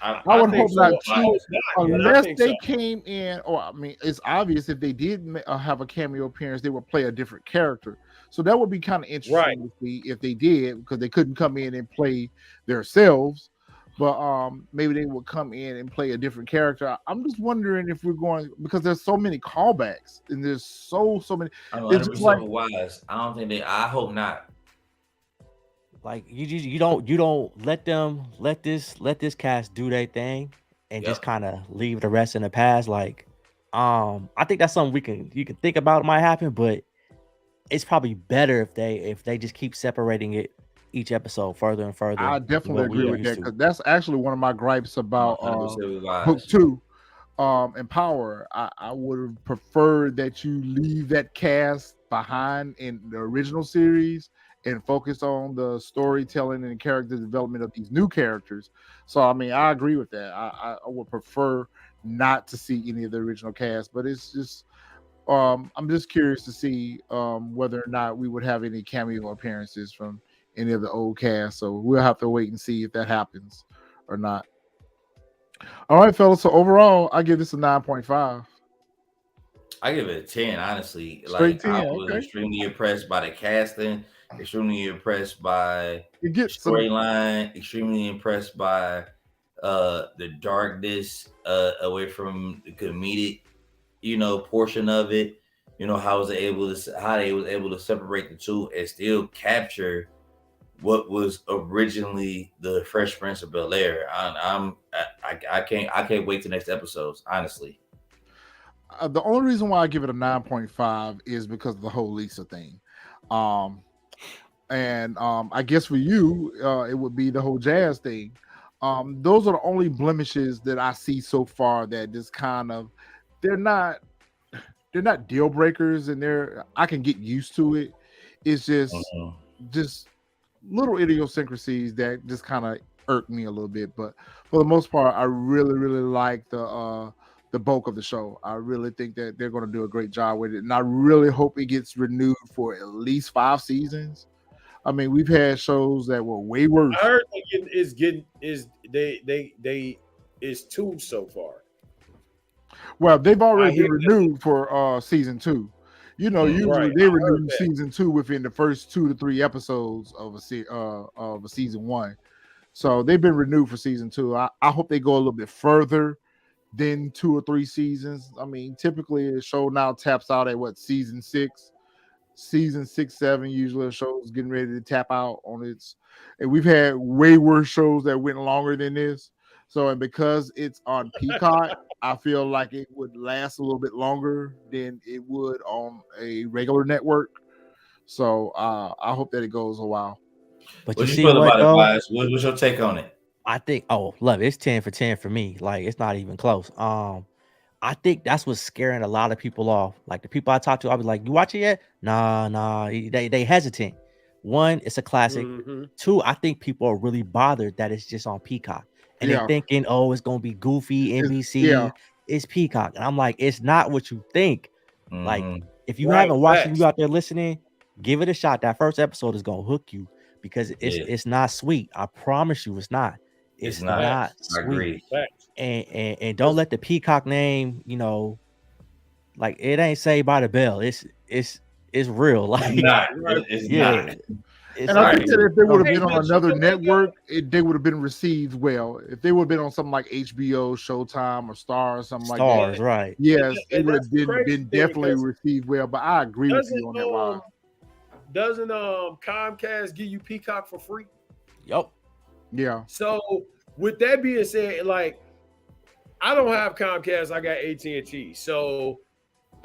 I would hope not too, unless they came in. Or I mean, it's obvious if they did have a cameo appearance, they would play a different character. So that would be kind of interesting to see if they did, because they couldn't come in and play themselves. But maybe they would come in and play a different character. I'm just wondering if we're going, because there's so many callbacks and there's so many. It's just like wise. I don't think they. I hope not. Like you don't let this cast do their thing and just kind of leave the rest in the past. Like I think that's something you can think about might happen, but it's probably better if they just keep separating it each episode further and further. I definitely agree with that, because that's actually one of my gripes about Book 2 and Power. I would have preferred that you leave that cast behind in the original series and focus on the storytelling and character development of these new characters. So I mean, I agree with that. I would prefer not to see any of the original cast, but it's just I'm just curious to see whether or not we would have any cameo appearances from any of the old cast. So we'll have to wait and see if that happens or not. All right, fellas. So overall, I give this a 9.5. I give it a 10, honestly. Straight 10, I was extremely impressed by the casting, extremely impressed by the storyline, extremely impressed by the darkness away from the comedic, portion of it. How they was able to separate the two and still capture what was originally the Fresh Prince of Bel-Air. I can't wait to next episodes, honestly. The only reason why I give it a 9.5 is because of the whole Lisa thing. And I guess for you, it would be the whole Jazz thing. Those are the only blemishes that I see so far that just kind of, they're not deal breakers, and I can get used to it. It's just little idiosyncrasies that just kind of irk me a little bit. But for the most part, I really, really like the bulk of the show. I really think that they're going to do a great job with it, and I really hope it gets renewed for at least 5 seasons. I mean, we've had shows that were way worse. I heard it's 2 so far. Well, they've already been renewed for season 2. Usually they renew season 2 within the first 2 to 3 episodes of a season 1. So they've been renewed for season 2. I hope they go a little bit further than 2 or 3 seasons. I mean, typically a show now taps out at season 6. Season 6, 7, usually a show is getting ready to tap out on its, and we've had way worse shows that went longer than this. So, and because it's on Peacock, I feel like it would last a little bit longer than it would on a regular network. So I hope that it goes a while. But what you feel about it, guys? What's your take on it? I think, love it. It's 10 for 10 for me. Like, it's not even close. I think that's what's scaring a lot of people off. Like the people I talk to, I'll be like, "You watch it yet?" Nah. They hesitant. 1, it's a classic. 2, I think people are really bothered that it's just on Peacock, and they're thinking, "Oh, it's gonna be goofy NBC." It's Peacock, and I'm like, it's not what you think. Like, if you haven't watched it, you out there listening, Give it a shot. That first episode is gonna hook you because it's not sweet. I promise you, it's not. It's not sweet. I agree. And don't let the Peacock name, you know, like it ain't Saved by the Bell. It's real. Like it's not. And I think that if they would have been on another network, they would have been received well. If they would have been on something like HBO, Showtime, or Star, or something like that. Right? Yes, it would have been definitely received well. But I agree with you on that line. Doesn't Comcast give you Peacock for free? Yep. Yeah. So with that being said, like I don't have Comcast, I got AT&T. So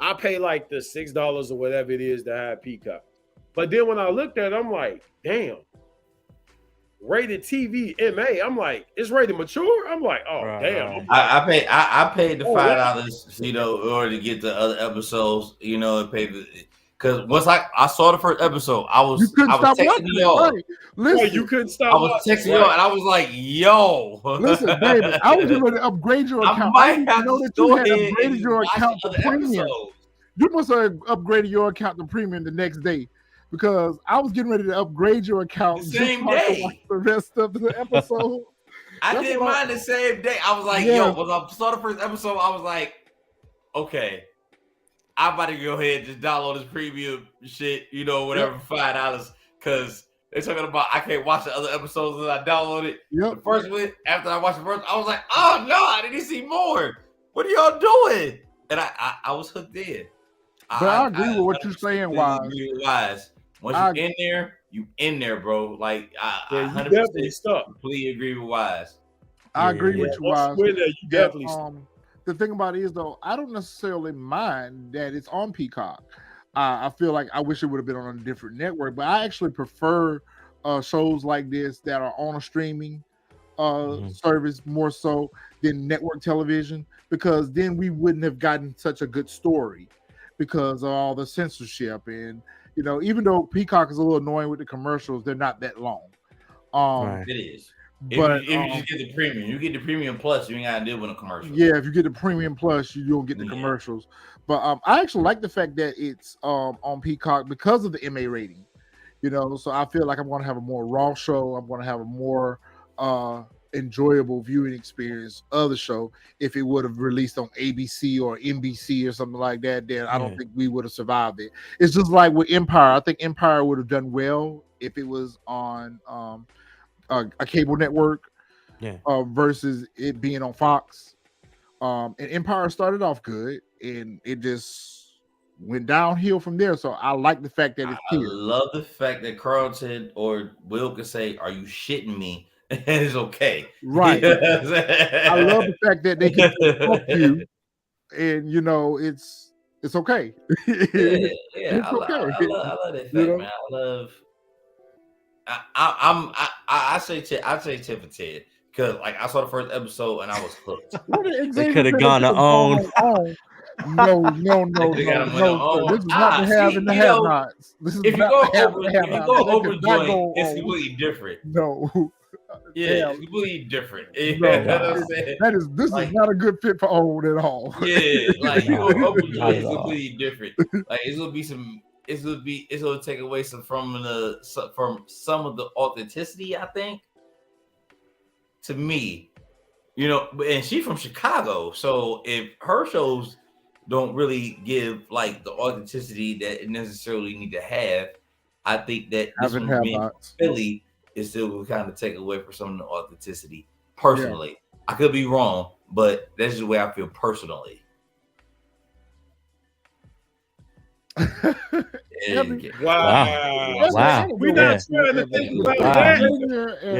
I pay like the $6 or whatever it is to have Peacock. But then when I looked at it, I'm like, damn. Rated TV MA. I'm like, it's rated mature. I'm like, oh damn. I paid the $5, you know, in order to get the other episodes, you know, and pay the because once I saw the first episode, I was texting y'all. Right. Listen, you couldn't stop. I was texting y'all, and I was like, "Yo, listen, David, I was going to upgrade your account. I didn't know that you had upgraded your account to premium. You must have upgraded your account to premium the next day because I was getting ready to upgrade your account the same day. To watch the rest of the episode. I did mine the same day. I was like, yo, when I saw the first episode, I was like, okay, I'm about to go ahead and just download this premium shit, you know, whatever, for $5, because they're talking about I can't watch the other episodes that I downloaded. The first one, after I watched the first, I was like, oh no, I didn't see more. What are y'all doing? And I was hooked in. But I agree with what you're saying, Wise. Once you're you in there, bro. Like I 100% completely agree with Wise. I agree with you, Wise. You definitely the thing about it is, though, I don't necessarily mind that it's on Peacock. I feel like I wish it would have been on a different network, but I actually prefer shows like this that are on a streaming service more so than network television, because then we wouldn't have gotten such a good story because of all the censorship. And, you know, even though Peacock is a little annoying with the commercials, they're not that long. It is. But if you just get the premium, you get the premium plus, you ain't gotta deal with a commercial. Yeah, if you get the premium plus, you don't get the commercials. But I actually like the fact that it's on Peacock because of the MA rating. You know, so I feel like I'm gonna have a more raw show. I'm gonna have a more enjoyable viewing experience of the show. If it would have released on ABC or NBC or something like that, then I don't think we would have survived it. It's just like with Empire. I think Empire would have done well if it was on a cable network versus it being on Fox. And Empire started off good and it just went downhill from there. So I like the fact that it's here. I love the fact that Carlton or Will could say, "Are you shitting me?" And it's okay. Right. I love the fact that they can fuck you and you know it's okay. It's okay. I love that fact, man. I love I say tip for Ted because like I saw the first episode and I was hooked. They could have gone to own. No. This is not the have and the have-nots. If you go over joint, it's completely different. No. Yeah, it's completely different. No, this is not a good fit for old at all. Yeah, like you go over joint, it's completely different. Like it's gonna take away some from some of the authenticity, I think. To me, you know, and she's from Chicago, so if her shows don't really give like the authenticity that it necessarily need to have, I think that this one being Philly is still will kind of take away from some of the authenticity. Personally, I could be wrong, but that's just the way I feel personally. Wow. We're not trying to think about that.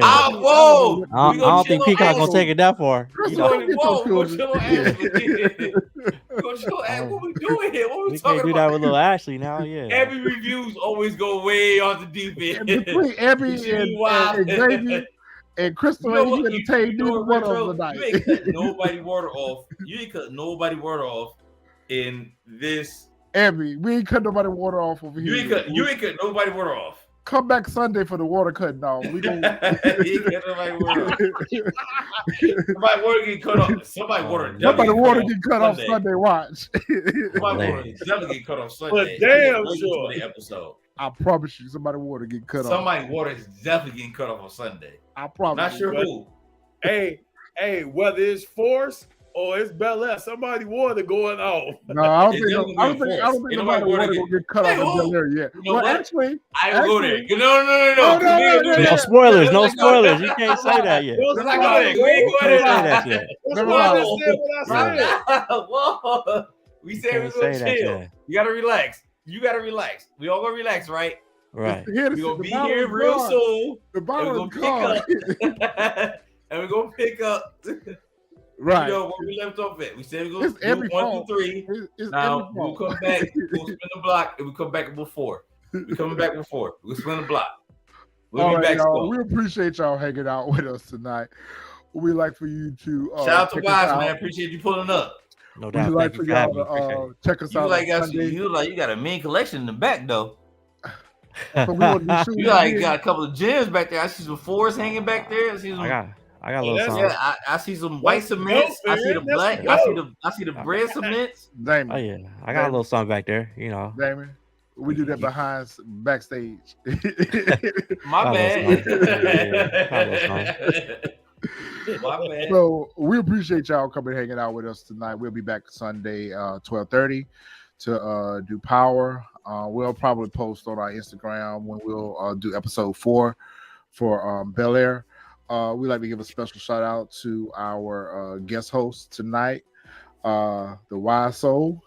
I don't think Peacock gonna take it that far. What we doing here? What we talking about? Do that with little Ashley now, Every reviews always go way off the deep end. Between Abby and Xavier and Crystal, you gonna take one of the night. You ain't cut nobody water off. You ain't cut nobody water off in this. Abby, we ain't cut nobody water off over here. You ain't cut nobody water off. Come back Sunday for the water cut, dog. We gonna nobody water off. Somebody water get cut off. Somebody water get cut off Sunday. Watch. Somebody water definitely get cut off Sunday. But damn sure. The episode. I promise you, somebody's water get cut off. Somebody's water is definitely getting cut off on Sunday. I promise. Not sure who. Hey, whether it's Force or it's BELAIR, somebody water going off. No, I don't think nobody water gonna get cut off in BELAIR yet. You know well, what? actually, I will go there. No. No spoilers. No spoilers. You can't say that yet. We ain't going there. Whoa. We said we're gonna chill. You gotta relax. We all gonna relax, right? Right. We're gonna be here real soon. The bottom Pick up. And we're gonna pick up. Right. You know where we left off at. We said we're gonna do 1 through 3. Now we'll come back. We'll spin the block and we'll come back before. We're coming back before. We'll spin the block. We'll be back. Y'all. We appreciate y'all hanging out with us tonight. We like for you to shout out to Wise, man. Appreciate you pulling up. No doubt. We'd like for y'all to check us out. You like you got a mean collection in the back though. So you like got a couple of gems back there. I see some fours hanging back there. I see some. I got a little something. Yeah, I see some white cements. I see the black. I see the red cements. Damon. Oh yeah, I got a little something back there. You know, Damon. We do that backstage. My bad. My bad. So we appreciate y'all coming hanging out with us tonight. We'll be back Sunday 12:30 to do Power. We'll probably post on our Instagram when we'll do episode 4 for BELAIR. We'd like to give a special shout out to our guest host tonight, the Wise Soul.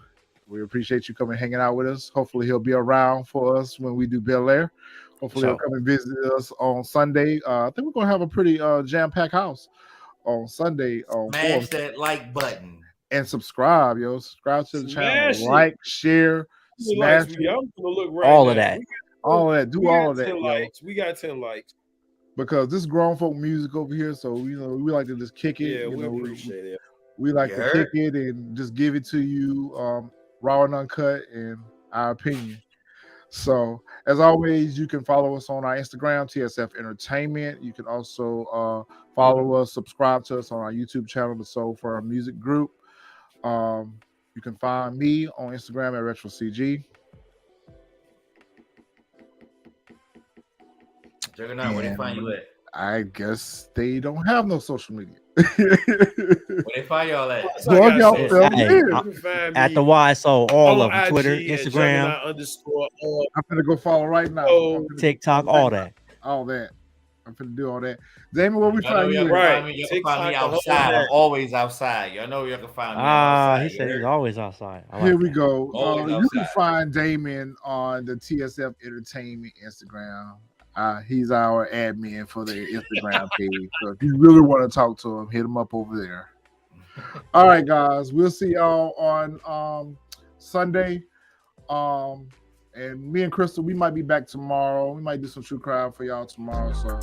We appreciate you coming hanging out with us. Hopefully he'll be around for us when we do BELAIR. Hopefully he'll come and visit us on Sunday. I think we're gonna have a pretty jam-packed house on Sunday. Smash that like button and subscribe, yo. Subscribe to the channel. Like, share, smash all of that. All of that. Do all of that. Likes. We got 10 likes. Because this is grown folk music over here, so we like to just kick it. Yeah, we appreciate it. We like to kick it and just give it to you raw and uncut in our opinion. So as always, you can follow us on our Instagram, TSF Entertainment. You can also follow us, subscribe to us on our YouTube channel, the Soul for Our Music Group. You can find me on Instagram at RetroCG. Juggernaut, where they find you at? I guess they don't have no social media. Where they find y'all at? At the YSO, all of them, Twitter, Instagram. I'm gonna go follow right now. TikTok, all that. All that. I'm gonna do all that. Damon, where we find you? Right. You can find me outside. I'm always outside. Y'all know you can find me outside. He said he's always outside. Here we go. You can find Damon on the TSF Entertainment Instagram. He's our admin for the Instagram page. So if you really want to talk to him, hit him up over there. All right, guys. We'll see y'all on Sunday. And me and Crystal, we might be back tomorrow. We might do some true crime for y'all tomorrow. So